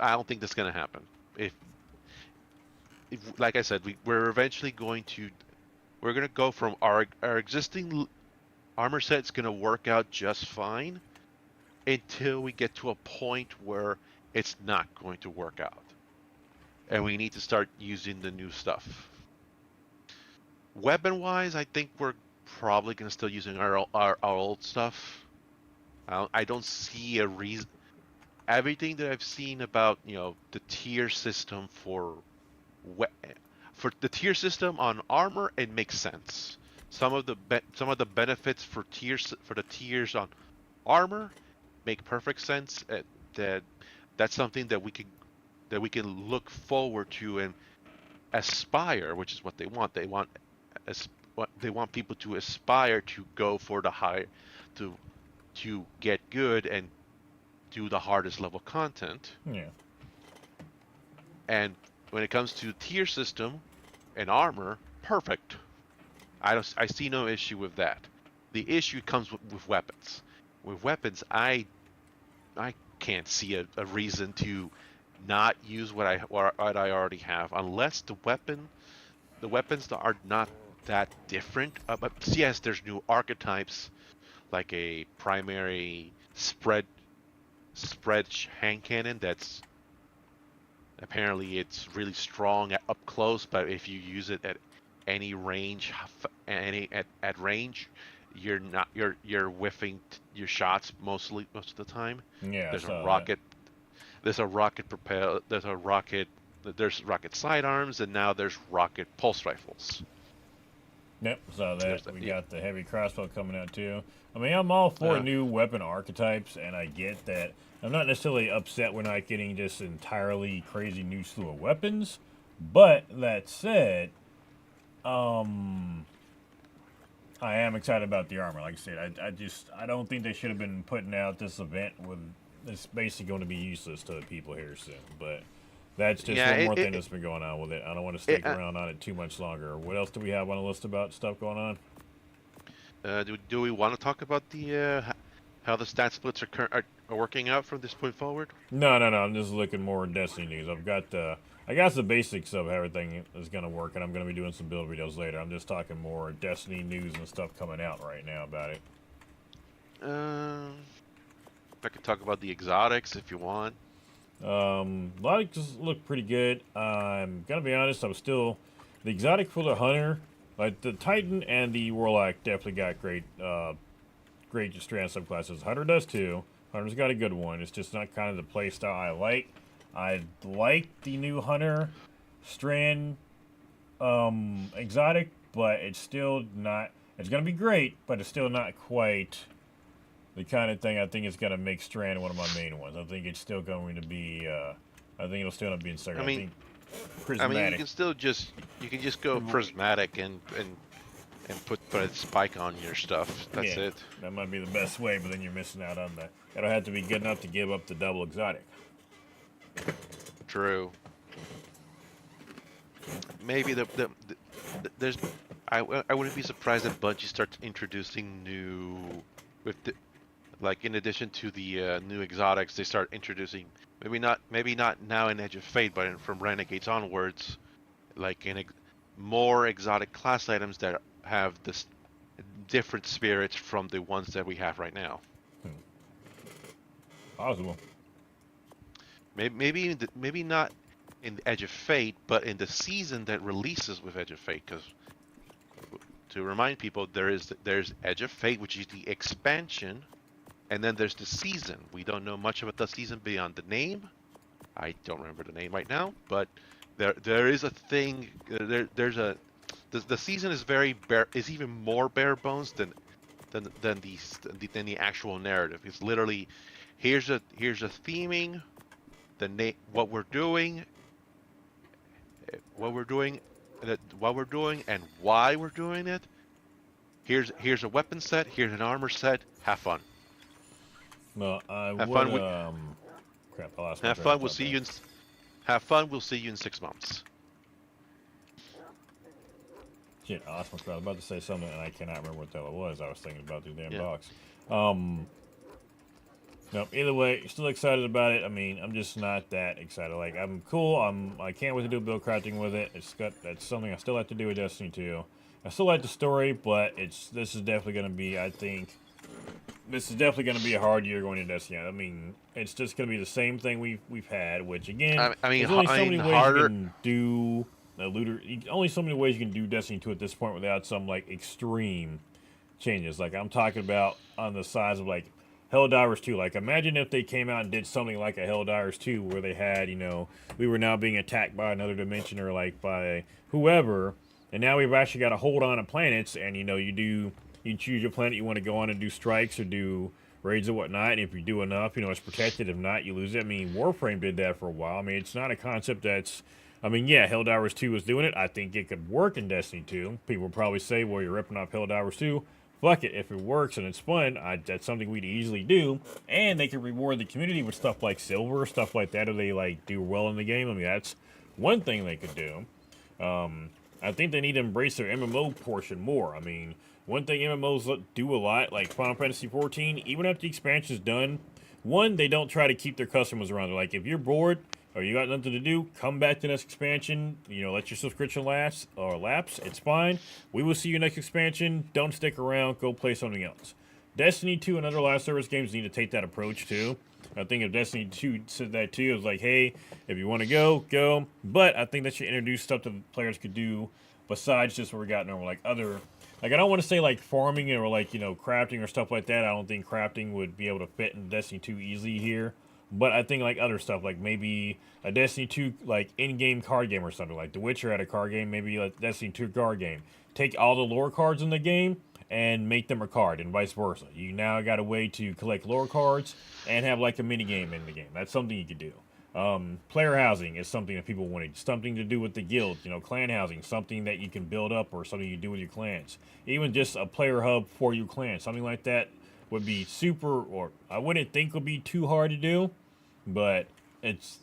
S2: I don't think that's gonna happen. If like I said, we're eventually going to go from our existing armor set's gonna work out just fine until we get to a point where it's not going to work out, and we need to start using the new stuff. Weapon-wise, I think we're probably gonna still using our old stuff. I don't see a reason. Everything that I've seen about the tier system for the tier system on armor, it makes sense. Some of the benefits for the tiers on armor make perfect sense. That's something that we can look forward to and aspire, which is what they want. They want people to aspire to go for the high, to get good and do the hardest level content.
S1: Yeah.
S2: And when it comes to tier system and armor, perfect. I see no issue with that. The issue comes with weapons. With weapons, I can't see a reason to not use what I already have, unless the weapons are not that different. But yes, there's new archetypes, like a primary spread hand cannon that's apparently it's really strong up close, but if you use it at any range, at range, you're whiffing your shots most of the time.
S1: Yeah.
S2: There's a rocket. There's rocket sidearms, and now there's rocket pulse rifles.
S1: Yep, saw that. We got the heavy crossbow coming out too. I mean, I'm all for new weapon archetypes, and I get that. I'm not necessarily upset we're not getting just entirely crazy new slew of weapons. But that said, I am excited about the armor. Like I said, I don't think they should have been putting out this event with it's basically going to be useless to the people here soon. But that's just one more thing that's been going on with it. I don't want to stick around on it too much longer. What else do we have on the list about stuff going on?
S2: Do we want to talk about the how the stat splits are working out from this point forward?
S1: No. I'm just looking more at Destiny news. I got the basics of how everything is going to work, and I'm going to be doing some build videos later. I'm just talking more Destiny news and stuff coming out right now about it.
S2: I could talk about the exotics if you want.
S1: A lot of just look pretty good. I'm gonna be honest. The exotic for the hunter, like the Titan and the Warlock, definitely got great strand subclasses. Hunter does too. Hunter's got a good one. It's just not kind of the play style I like. I like the new Hunter strand exotic, but it's still not. It's gonna be great, but it's still not quite the kind of thing I think is going to make Strand one of my main ones. I think it's still going to be, I think it'll still end up being second.
S2: I mean,
S1: prismatic.
S2: you can just go prismatic and put a spike on your stuff. That's it.
S1: That might be the best way, but then you're missing out on that. It'll have to be good enough to give up the double exotic.
S2: True. Maybe there's, I wouldn't be surprised if Bungie starts introducing new, like in addition to the new exotics, they start introducing maybe not now in Edge of Fate, but from Renegades onwards, like more exotic class items that have this different spirits from the ones that we have right now.
S1: Possible.
S2: Maybe not in the Edge of Fate, but in the season that releases with Edge of Fate, because to remind people, there's Edge of Fate, which is the expansion, and then there's the season. We don't know much about the season beyond the name. I don't remember the name right now, but there is a thing. The season is is even more bare bones than the actual narrative. It's literally here's a theming, what we're doing, and why we're doing it. Here's a weapon set. Here's an armor set. Have fun.
S1: No, I
S2: Have
S1: would.
S2: fun.
S1: Crap, I lost my
S2: Have
S1: train of
S2: fun. We'll
S1: thought
S2: see
S1: there.
S2: you in. Have fun. We'll see you in 6 months.
S1: Shit, I lost my train. I was about to say something, and I cannot remember what the hell it was. I was thinking about these damn
S2: Yeah.
S1: dogs. No, either way, still excited about it. I mean, I'm just not that excited. Like, I'm cool. I can't wait to do build crafting with it. That's something I still have to do with Destiny 2. I still like the story, but this is definitely going to be, I think, this is definitely going to be a hard year going into Destiny. I mean, it's just going to be the same thing we've had, which again, there's only so many ways you
S2: harder.
S1: can do only so many ways you can do Destiny 2 at this point without some like extreme changes. Like I'm talking about on the size of like Helldivers 2. Like imagine if they came out and did something like a Helldivers 2 where they had, we were now being attacked by another dimension or like by whoever, and now we've actually got a hold on planets, and you choose your planet you want to go on and do strikes or do raids and whatnot, and if you do enough, it's protected. If not, you lose it. I mean, Warframe did that for a while. I mean, it's not a concept that's I mean, yeah, Helldivers 2 was doing it. I think it could work in Destiny 2. People would probably say, well, you're ripping off Helldivers 2. Fuck it. If it works and it's fun, that's something we'd easily do. And they could reward the community with stuff like silver, stuff like that, if they, like, do well in the game. I mean, that's one thing they could do. I think they need to embrace their MMO portion more. I mean, one thing MMOs do a lot, like Final Fantasy 14, even after the expansion is done, one, they don't try to keep their customers around. They're like, if you're bored or you got nothing to do, come back to the next expansion. Let your subscription lapse. It's fine. We will see you next expansion. Don't stick around. Go play something else. Destiny 2 and other live service games need to take that approach too. I think if Destiny 2 said that too, it was like, hey, if you want to go, go. But I think that should introduce stuff that players could do besides just what we got normal, like other. Like, I don't want to say, like, farming or, like, crafting or stuff like that. I don't think crafting would be able to fit in Destiny 2 easily here. But I think, like, other stuff, like maybe a Destiny 2, like, in-game card game or something. Like The Witcher had a card game, maybe a Destiny 2 card game. Take all the lore cards in the game and make them a card, and vice versa. You now got a way to collect lore cards and have, like, a mini game in the game. That's something you could do. Player housing is something that people wanted. Something to do with the guild. Clan housing. Something that you can build up or something you do with your clans. Even just a player hub for your clan. Something like that would be super, or I wouldn't think would be too hard to do. But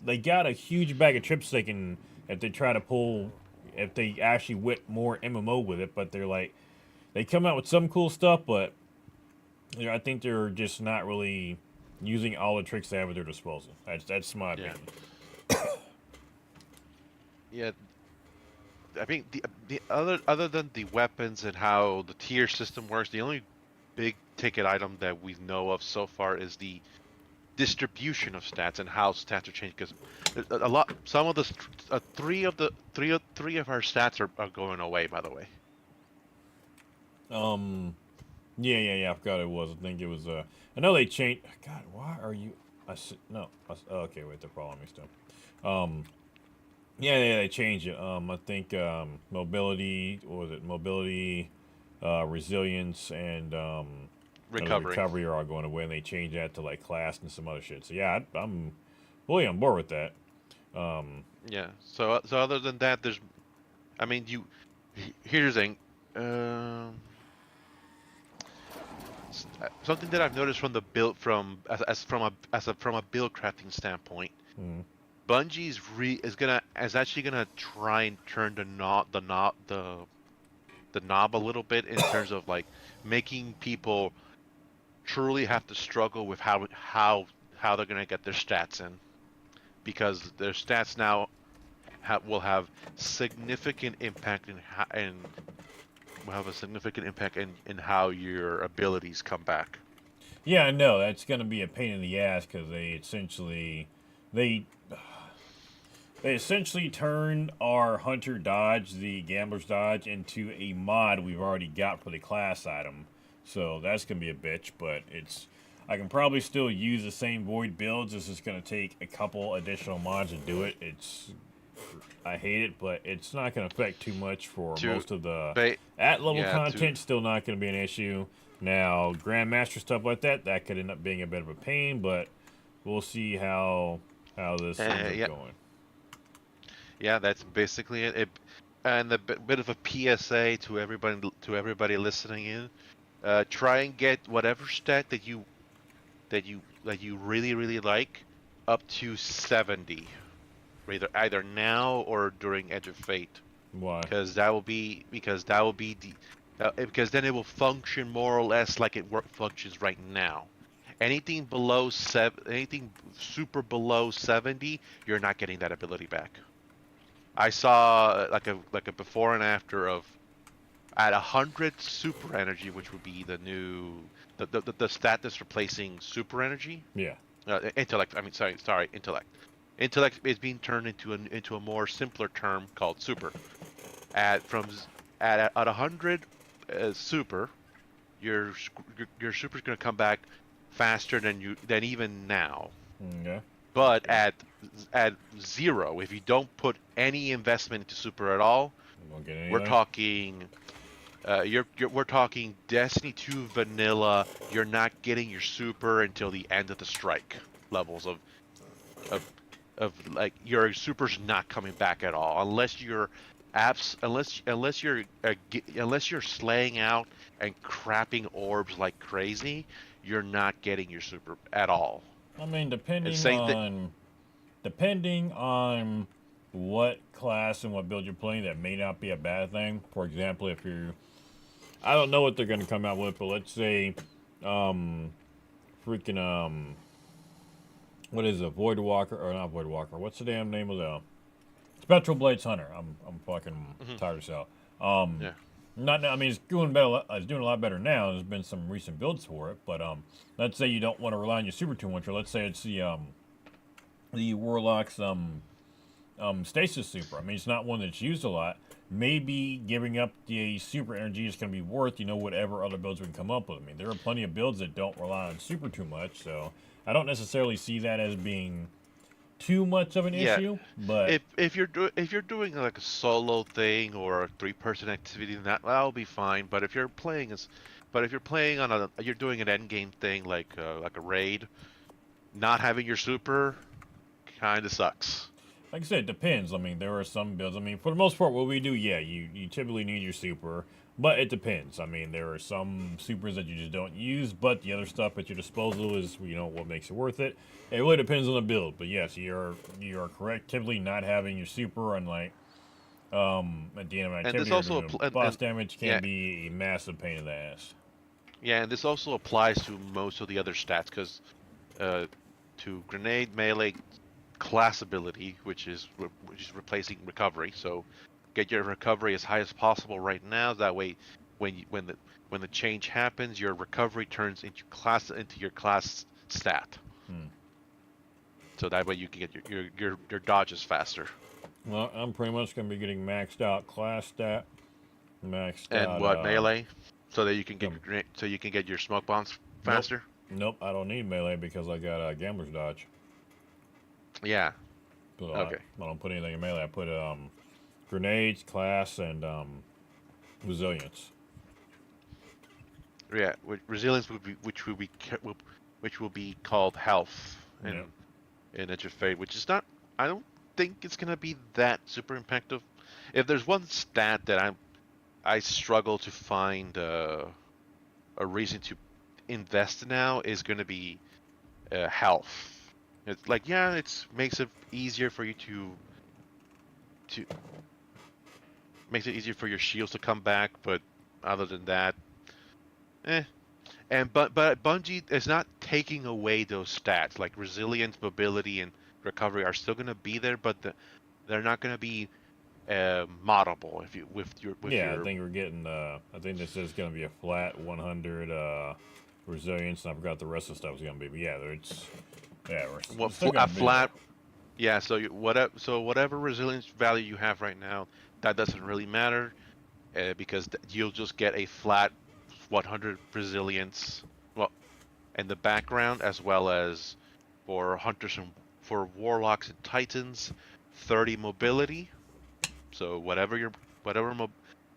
S1: they got a huge bag of trips they can, if they try to pull, if they actually whip more MMO with it. But they're like, they come out with some cool stuff, but I think they're just not really using all the tricks they have at their disposal. That's my opinion.
S2: Yeah, I think the other than the weapons and how the tier system works, the only big ticket item that we know of so far is the distribution of stats and how stats are changed. Because some of the three of our stats are going away. By the way.
S1: Yeah. I forgot it was. I think it was. I know they changed. God, why are you? Okay, wait, they're following me still. Yeah, they changed it. I think mobility. What was it? Mobility, resilience, and recovery are all going away, and they changed that to like class and some other shit. So yeah, I'm fully on board with that.
S2: Yeah. So other than that, I mean, here's the thing. Something that I've noticed from the build from a build crafting standpoint, Bungie is actually gonna try and turn the knob a little bit in terms of like making people truly have to struggle with how they're gonna get their stats in, because their stats now will have significant impact will have a significant impact in how your abilities come back.
S1: Yeah, I know that's going to be a pain in the ass because they essentially turned our hunter dodge, the gambler's dodge, into a mod we've already got for the class item. So that's going to be a bitch, but I can probably still use the same void builds. It's just going to take a couple additional mods to do it. I hate it, but it's not going to affect too much for most of the at-level content. Still not going to be an issue. Now, Grandmaster stuff like that could end up being a bit of a pain, but we'll see how this ends up going.
S2: Yeah, that's basically it. And a bit of a PSA to everybody listening in: try and get whatever stat that you that you really like, up to 70, either now or during Edge of Fate,
S1: Why?
S2: because that will be because then it will function more or less like functions right now. Anything super below 70, you're not getting that ability back. I saw like a before and after of at 100 super energy, which would be the new the stat that's replacing super energy.
S1: Yeah.
S2: Intellect. I mean, sorry, intellect. Intellect is being turned into a more simpler term called super. At from at 100 super, your super is going to come back faster than even now.
S1: Okay.
S2: But at 0, if you don't put any investment into super at all,
S1: Won't get
S2: we're
S1: anything.
S2: talking we're talking Destiny 2 vanilla. You're not getting your super until the end of the strike levels of like your super's not coming back at all unless you're unless you're slaying out and crapping orbs like crazy. You're not getting your super at all.
S1: I mean,
S2: And
S1: depending on what class and what build you're playing, that may not be a bad thing. For example, if you're, I don't know what they're going to come out with, but let's say, freaking, what is it, Void Walker, or not Void Walker, what's the damn name of the, Spectral Blades Hunter. I'm fucking tired as hell.
S2: yeah,
S1: Not, I mean, it's doing better. It's doing a lot better now. There's been some recent builds for it, but let's say you don't want to rely on your super too much, or let's say it's the Warlock's stasis super. I mean, it's not one that's used a lot. Maybe giving up the super energy is going to be worth, whatever other builds we can come up with. I mean, there are plenty of builds that don't rely on super too much, so I don't necessarily see that as being too much of an
S2: yeah.
S1: issue. But
S2: If you're doing like a solo thing or a 3-person activity, that'll be fine. But if you're playing you're doing an end game thing like a raid, not having your super kind of sucks.
S1: like I said, it depends. I mean, there are some builds. I mean, for the most part, what we do, yeah, you typically need your super, but it depends. I mean, there are some supers that you just don't use, but the other stuff at your disposal is, what makes it worth it. It really depends on the build, but yes, you're correct. Typically, not having your super and like at the end of an
S2: And this
S1: activity or
S2: also
S1: doing
S2: appl-
S1: boss damage
S2: yeah,
S1: can be a massive pain in the ass.
S2: yeah, and this also applies to most of the other stats because to grenade melee class ability, which is replacing recovery. So get your recovery as high as possible right now. That way, when the change happens, your recovery turns into your class stat.
S1: Hmm.
S2: So that way you can get your dodges faster.
S1: Well, I'm pretty much gonna be getting maxed out class stat, maxed
S2: And
S1: out.
S2: what melee, so that you can get
S1: Um,
S2: your smoke bombs
S1: nope,
S2: faster.
S1: nope. I don't need melee because I got gambler's dodge.
S2: Yeah.
S1: So
S2: Okay.
S1: I don't put anything in melee. I put grenades, class, and resilience.
S2: Yeah. Resilience which will be called health
S1: Yeah.
S2: in Edge of Fate, which is not. I don't think it's gonna be that super impactful. If there's one stat that I struggle to find a reason to invest now is going to be health. It's like, yeah, it makes it easier for you to makes it easier for your shields to come back, but other than that, eh. And but Bungie is not taking away those stats like resilience, mobility, and recovery are still going to be there, but they're not going to be moddable if you with
S1: Yeah, I
S2: your
S1: think we're getting. I think this is going to be a flat 100 resilience, and I forgot the rest of the stuff is going to be. But yeah, we're still going
S2: a
S1: to be there.
S2: flat. Yeah, so whatever resilience value you have right now, that doesn't really matter, because you'll just get a flat 100 resilience, well, in the background, as well as for hunters and for warlocks and titans, 30 mobility. So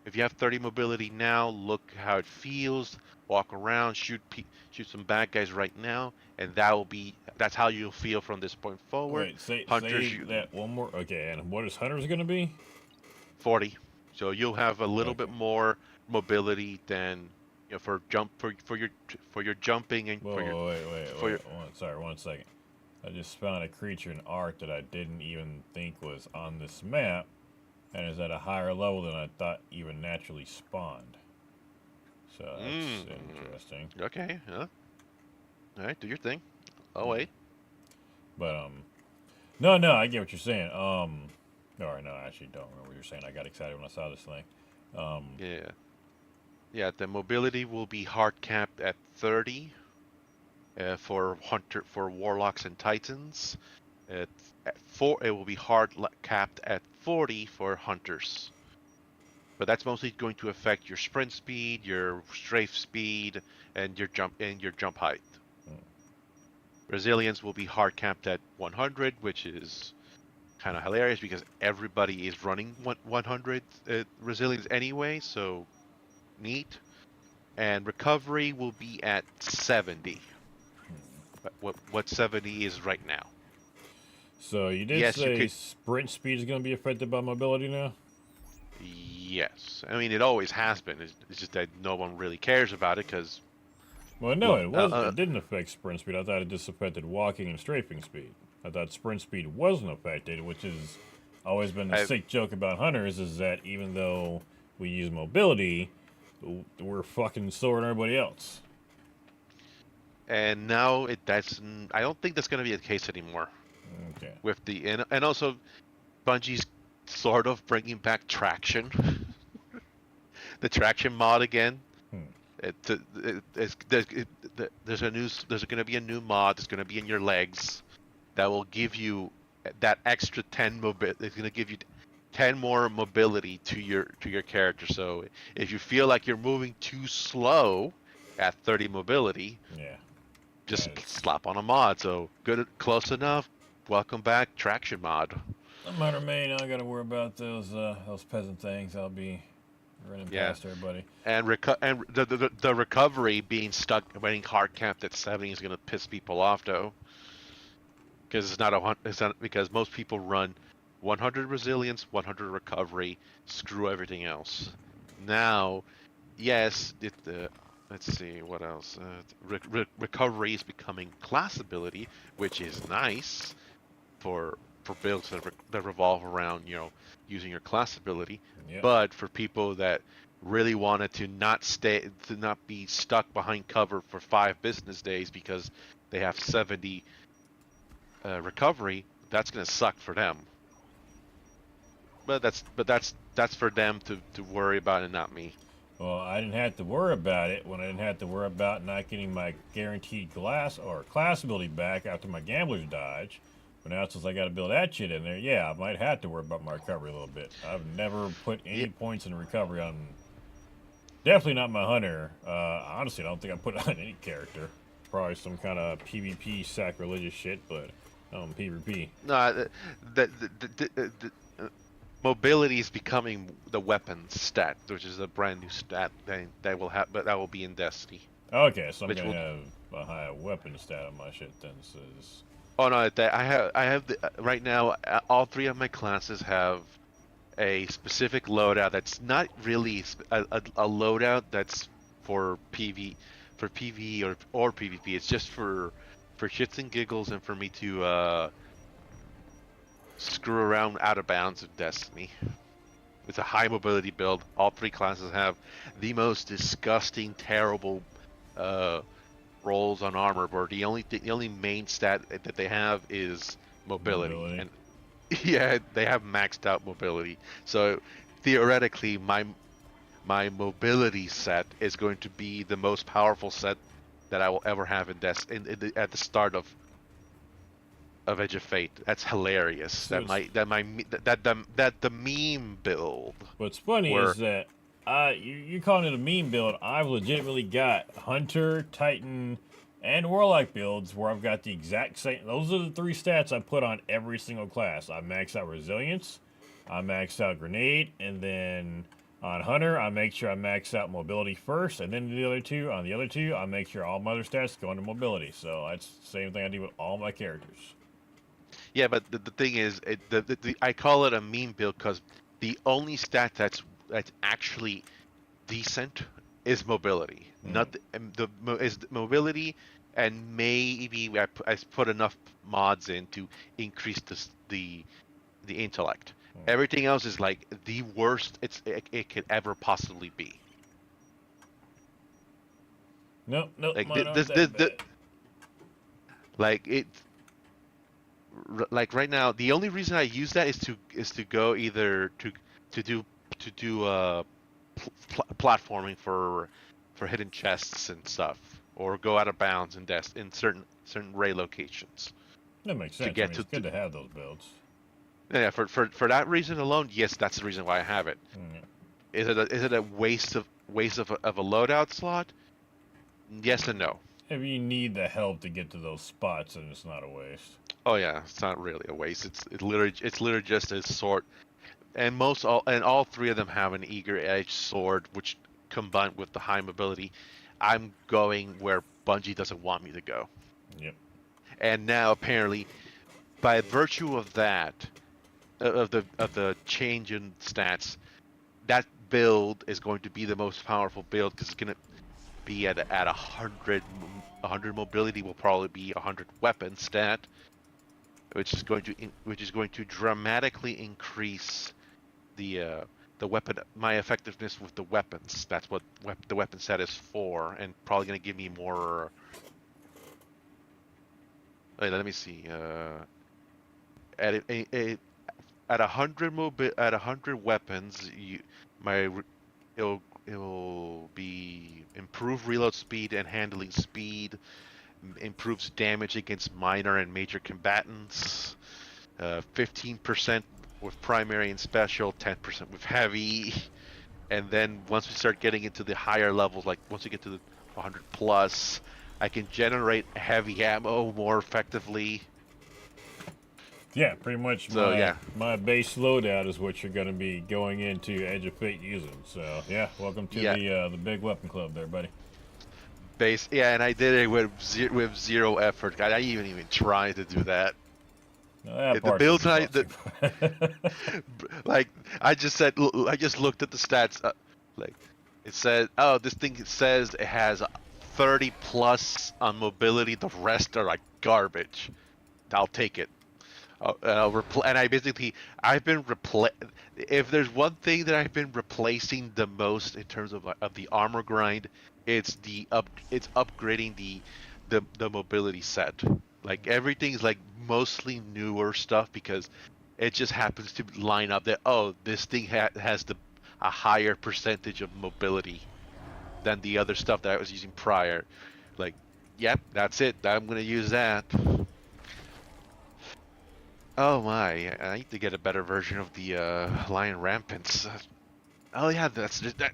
S2: if you have 30 mobility now, look how it feels. Walk around, shoot some bad guys right now, and that's how you'll feel from this point forward.
S1: Wait, say
S2: Hunters,
S1: that one more. Okay, and what is hunters going to be?
S2: 40. So you'll have a little bit
S1: Okay.
S2: more mobility than you know, for your jumping and
S1: Whoa,
S2: for your
S1: wait. Sorry, 1 second. I just found a creature in Ark that I didn't even think was on this map, and is at a higher level than I thought even naturally spawned. So that's interesting.
S2: Okay, huh? All right, do your thing. Oh
S1: Hmm.
S2: wait.
S1: But no, I get what you're saying. Or no, I actually don't remember what you're saying. I got excited when I saw this thing. Um,
S2: Yeah. Yeah, the mobility will be hard capped at 30 for warlocks and titans. At, it will be capped at 40 for hunters. But that's mostly going to affect your sprint speed, your strafe speed, and your jump height. Resilience will be hard capped at 100, which is kind of hilarious because everybody is running 100 resilience anyway, so neat. And recovery will be at 70. What 70 is right now.
S1: so you did
S2: Yes, you
S1: say
S2: could.
S1: sprint speed is going to be affected by mobility now?
S2: Yes, I mean it always has been. It's just that no one really cares about it because
S1: Well, no, it was. It didn't affect sprint speed. I thought it just affected walking and strafing speed. I thought sprint speed wasn't affected, which has always been the sick joke about hunters, is that even though we use mobility, we're fucking slower than everybody else.
S2: and now that's I don't think that's going to be the case anymore.
S1: Okay.
S2: With the and also Bungie's sort of bringing back traction, the traction mod again. There's going to be a new mod that's going to be in your legs that will give you that extra 10 mobility. It's going to give you 10 more mobility to your character. So if you feel like you're moving too slow at 30 mobility,
S1: Yeah.
S2: just slap on a mod. So good, close enough. Welcome back, traction mod.
S1: No matter me, I got to worry about those peasant things. I'll be running past everybody.
S2: And the recovery being hard capped at 70 is going to piss people off though, because it's not because most people run 100 resilience, 100 recovery, screw everything else. Now, yes, let's see what else. Recovery is becoming class ability, which is nice for builds that revolve around using your class ability.
S1: Yep.
S2: But for people that really wanted to not be stuck behind cover for 5 business days because they have 70 recovery, that's gonna suck for them. But that's for them to worry about and not me.
S1: Well, I didn't have to worry about it when I didn't have to worry about not getting my guaranteed class ability back after my gambler's dodge. But now since I got to build that shit in there, yeah, I might have to worry about my recovery a little bit. I've never put any points in recovery on. Definitely not my hunter. Honestly, I don't think I put it on any character. Probably some kind of PvP sacrilegious shit, but PvP.
S2: No, the mobility is becoming the weapons stat, which is a brand new stat that will be in Destiny.
S1: Okay, so I'm gonna have a higher weapon stat on my shit then. Says.
S2: Oh no, I have right now. All 3 of my classes have a specific loadout that's not really a loadout that's for PvE or PvP. It's just for shits and giggles and for me to screw around out of bounds of Destiny. It's a high mobility build. All 3 classes have the most disgusting, terrible rolls on armor, where the only main stat that they have is mobility. And yeah, they have maxed out mobility. So theoretically, my mobility set is going to be the most powerful set that I will ever have at the start of Edge of Fate. That's hilarious. So that the meme build.
S1: What's funny is that you're calling it a meme build. I've legitimately got Hunter, Titan, and Warlock builds where I've got the exact same. Those are the 3 stats I put on every single class. I max out Resilience, I max out Grenade, and then on Hunter, I make sure I max out Mobility first, and then on the other two, I make sure all my other stats go into Mobility. So that's the same thing I do with all my characters.
S2: Yeah, but the thing is, I call it a meme build because the only stat that's actually decent is mobility. Not is mobility, and maybe I put enough mods in to increase the intellect. Everything else is like the worst it could ever possibly be.
S1: Nope,
S2: Like
S1: mine aren't that bad.
S2: like it like right now the only reason I use that is to go either to do to do platforming for hidden chests and stuff, or go out of bounds in certain raid locations.
S1: That makes
S2: To
S1: sense.
S2: get
S1: It's good to have those builds.
S2: Yeah, for that reason alone, yes, that's the reason why I have it. Is it a waste of a loadout slot? Yes and no.
S1: If you need the help to get to those spots, then it's not a waste.
S2: Oh yeah, it's not really a waste. It's literally just a sword, and all three of them have an eager edge sword, which combined with the high mobility, I'm going where Bungie doesn't want me to go.
S1: Yep.
S2: And now apparently, by virtue of that, of the change in stats, that build is going to be the most powerful build because it's going to be at 100 mobility will probably be 100 weapon stat, which is going to dramatically increase the weapon my effectiveness with the weapons. That's what the weapon set is for, and probably going to give me more. Let me see. At 100 weapons, it'll be improved reload speed and handling speed, improves damage against minor and major combatants, 15% with primary and special, 10% with heavy, and then once we start getting into the higher levels, like once we get to the 100 plus, I can generate heavy ammo more effectively.
S1: Yeah, pretty much.
S2: So
S1: my base loadout is what you're going to be going into Edge of Fate using. So yeah, welcome to the big weapon club there, buddy.
S2: And I did it with zero effort. I didn't even try to do that.
S1: The
S2: build like I just looked at the stats. Like it said, oh, this thing says it has 30 plus on mobility. The rest are like garbage. I'll take it. And I've been if there's one thing that I've been replacing the most in terms of the armor grind, it's upgrading the mobility set. Like everything's like mostly newer stuff because it just happens to line up that, oh, this thing has a higher percentage of mobility than the other stuff that I was using prior. Like, yep, that's it. I'm gonna use that. Oh my! I need to get a better version of the Lion Rampants. Oh yeah, that's that,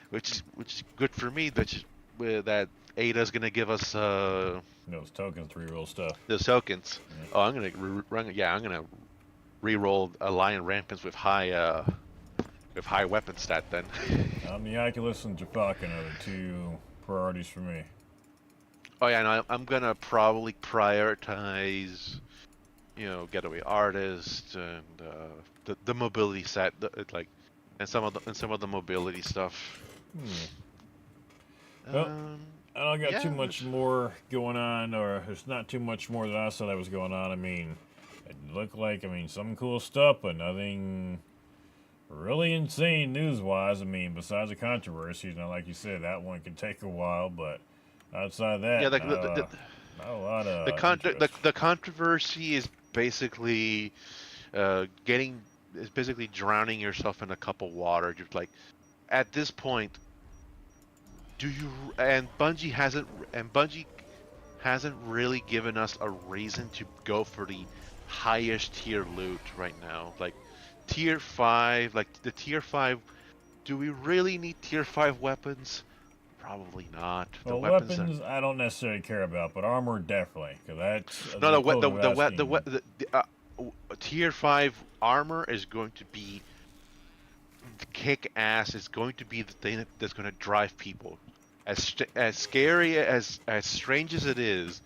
S2: which is good for me. That Ada's gonna give us
S1: those tokens to reroll stuff.
S2: Those tokens. Yeah. Oh, I'm gonna reroll a Lion Rampants with high weapon stat then.
S1: The Oculus and Jafalcon are the two priorities for me.
S2: Oh yeah, no, I'm gonna probably prioritize, Getaway Artist and the mobility set, and some of the mobility stuff.
S1: Well, I don't got too much more going on, or there's not too much more that I saw that was going on. I mean, it looked like, some cool stuff, but nothing really insane news-wise. Besides the controversy, like you said, that one can take a while, but outside of that, not a lot of
S2: the controversy is basically basically drowning yourself in a cup of water. Just like at this point, Bungie hasn't really given us a reason to go for the highest tier loot right now. Like tier 5, like the tier 5, do we really need tier 5 weapons? Probably not.
S1: Well, weapons I don't necessarily care about, but armor definitely, because that's
S2: tier 5 armor is going to be kick ass. It's going to be the thing that's going to drive people. As scary as strange as it is,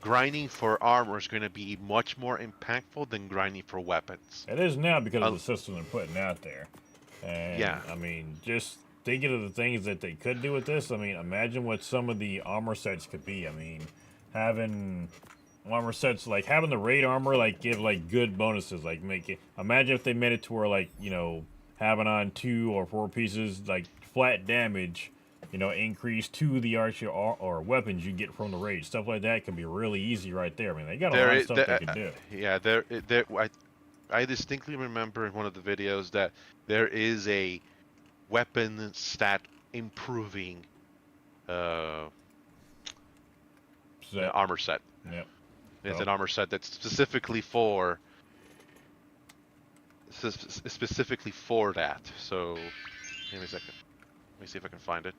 S2: grinding for armor is going to be much more impactful than grinding for weapons.
S1: It is now because of the system they're putting out there. And,
S2: yeah.
S1: Just thinking of the things that they could do with this, I mean, imagine what some of the armor sets could be. I mean, having armor sets like having the raid armor like give like good bonuses, like make it. Imagine if they made it to where like having on 2 or 4 pieces like flat damage, increase to the archer or weapons you get from the raid. Stuff like that can be really easy right there. I mean, they got a lot of stuff they can do.
S2: Yeah, I distinctly remember in one of the videos that there is a weapon stat improving armor set.
S1: Yep.
S2: It's an armor set that's specifically for that. So, give me a second. Let me see if I can find it.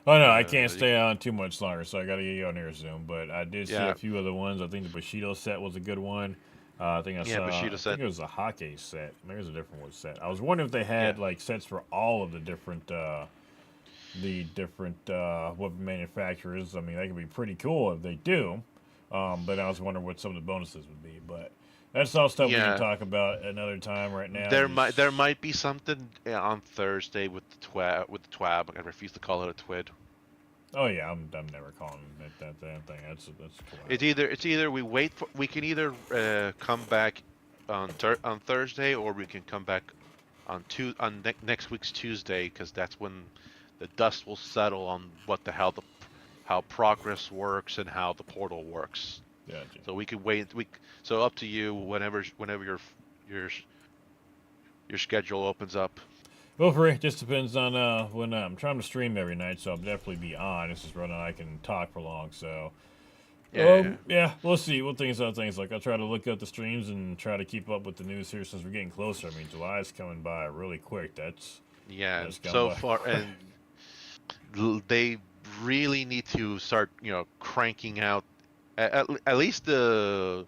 S1: Oh no, I can't stay on too much longer, so I gotta get you on here soon. But I did see a few other ones. I think the Bushido set was a good one. I think I saw.
S2: Bushido set.
S1: I think it was a Hake set. Maybe it was a different one set. I was wondering if they had like sets for all of the different weapon manufacturers. I mean, that could be pretty cool if they do. But I was wondering what some of the bonuses would be. But that's all stuff we can talk about another time. Right now,
S2: there might be something on Thursday with the TWAB. I refuse to call it a TWID.
S1: Oh yeah, I'm never calling it that damn thing. That's
S2: It's either we can either come back on Thursday, or we can come back on next week's Tuesday, because that's when the dust will settle on what the hell how progress works and how the portal works.
S1: Gotcha.
S2: So we can wait. So up to you whenever your schedule opens up.
S1: Well, free. Just depends on when I'm trying to stream every night, so I'll definitely be on. This is running. I can talk for long, so yeah. We'll see. We'll think about things. Like I'll try to look up the streams and try to keep up with the news here since we're getting closer. I mean, July is coming by really quick. That's
S2: so far, and they really need to start, cranking out at least the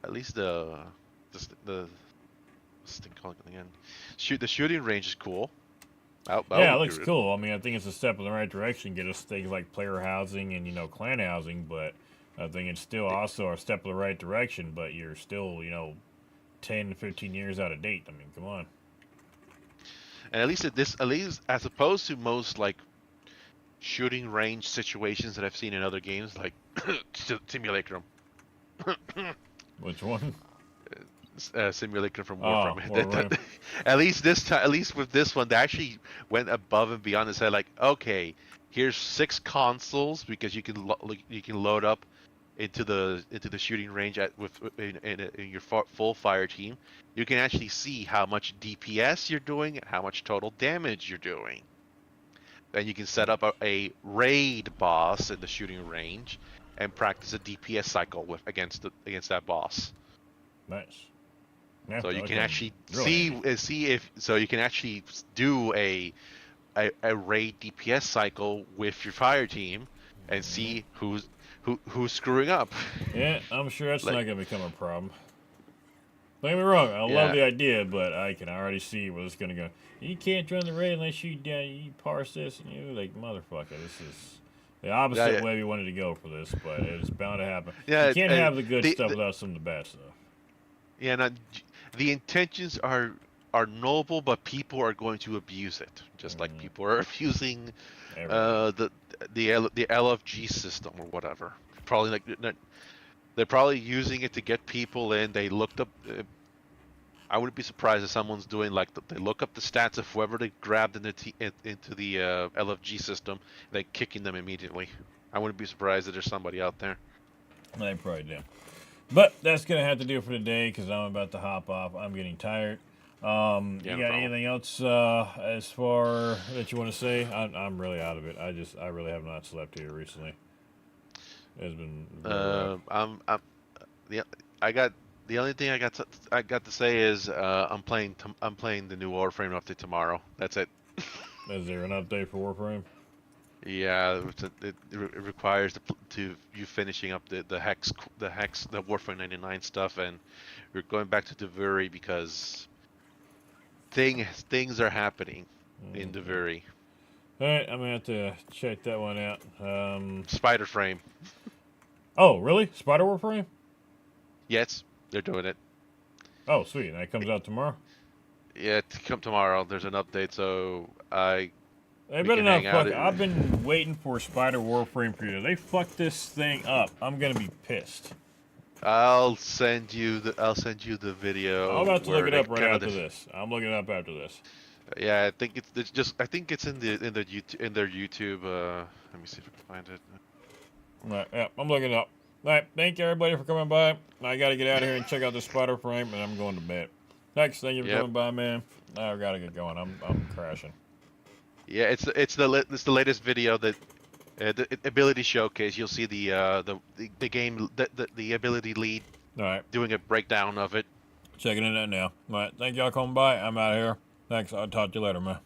S2: what's this thing called again? The shooting range is cool.
S1: Yeah, it looks cool. I mean, I think it's a step in the right direction. Get us things like player housing and clan housing, but I think it's still also a step in the right direction. But you're still 10 to 15 years out of date. I mean, come on.
S2: And at least as opposed to most like shooting range situations that I've seen in other games, like Simulacrum.
S1: Which one?
S2: Simulacrum from Warframe. At least this time, at least with this one, they actually went above and beyond and said, like, okay, here's 6 consoles, because you can load up into the shooting range in your full fire team. You can actually see how much DPS you're doing and how much total damage you're doing. Then you can set up a raid boss in the shooting range and practice a DPS cycle against that boss.
S1: Nice. Yeah,
S2: so you can actually you can actually do a raid DPS cycle with your fire team and see who's screwing up.
S1: Yeah, I'm sure that's not going to become a problem. Don't get me wrong, I love the idea, but I can already see where it's going to go. You can't join the raid unless you parse this, and you're like, motherfucker, this is the opposite way we wanted to go for this, but it's bound to happen. Yeah, you can't have the good stuff without some of the bad stuff. Yeah,
S2: now, the intentions are noble, but people are going to abuse it, just like people are abusing the LFG system or whatever. Probably they're probably using it to get people in. They looked up. I wouldn't be surprised if someone's doing they look up the stats of whoever they grabbed into the LFG system, and then kicking them immediately. I wouldn't be surprised if there's somebody out there.
S1: They probably do. But that's going to have to do it for today, because I'm about to hop off. I'm getting tired. You got anything else as far that you want to say? I'm really out of it. I really have not slept here recently. It's been
S2: the only thing I got to say is I'm playing the new Warframe update tomorrow. That's it.
S1: Is there an update for Warframe?
S2: Yeah, it requires you finishing up the hex the Warframe 99 stuff, and we're going back to Devuri because things are happening in Devuri.
S1: All right, I'm gonna have to check that one out.
S2: Spider Frame.
S1: Oh, really? Spider Warframe?
S2: Yes, they're doing it.
S1: Oh, sweet. That comes out tomorrow?
S2: Yeah, come tomorrow. There's an update, so I
S1: They
S2: We
S1: better
S2: can
S1: not
S2: hang out.
S1: fuck. I've been waiting for Spider Warframe for you. They fucked this thing up. I'm gonna be pissed.
S2: I'll send you the video.
S1: I'm about to look
S2: where
S1: it
S2: they
S1: up right
S2: kinda
S1: after this. I'm looking it up after this.
S2: Yeah, I think it's just I think it's in their YouTube. Let me see if I can find it.
S1: All right, yeah, I'm looking it up. All right, thank you everybody for coming by. I gotta get out of here and check out the Spider Frame, and I'm going to bed. Thanks, thank you for
S2: Yep.
S1: coming by, man. I gotta get going. I'm crashing.
S2: Yeah, it's the latest video that the ability showcase. You'll see the game the ability lead
S1: All right,
S2: doing a breakdown of it.
S1: checking it out now. All right, thank y'all coming by. I'm out of here. Thanks. I'll talk to you later, man.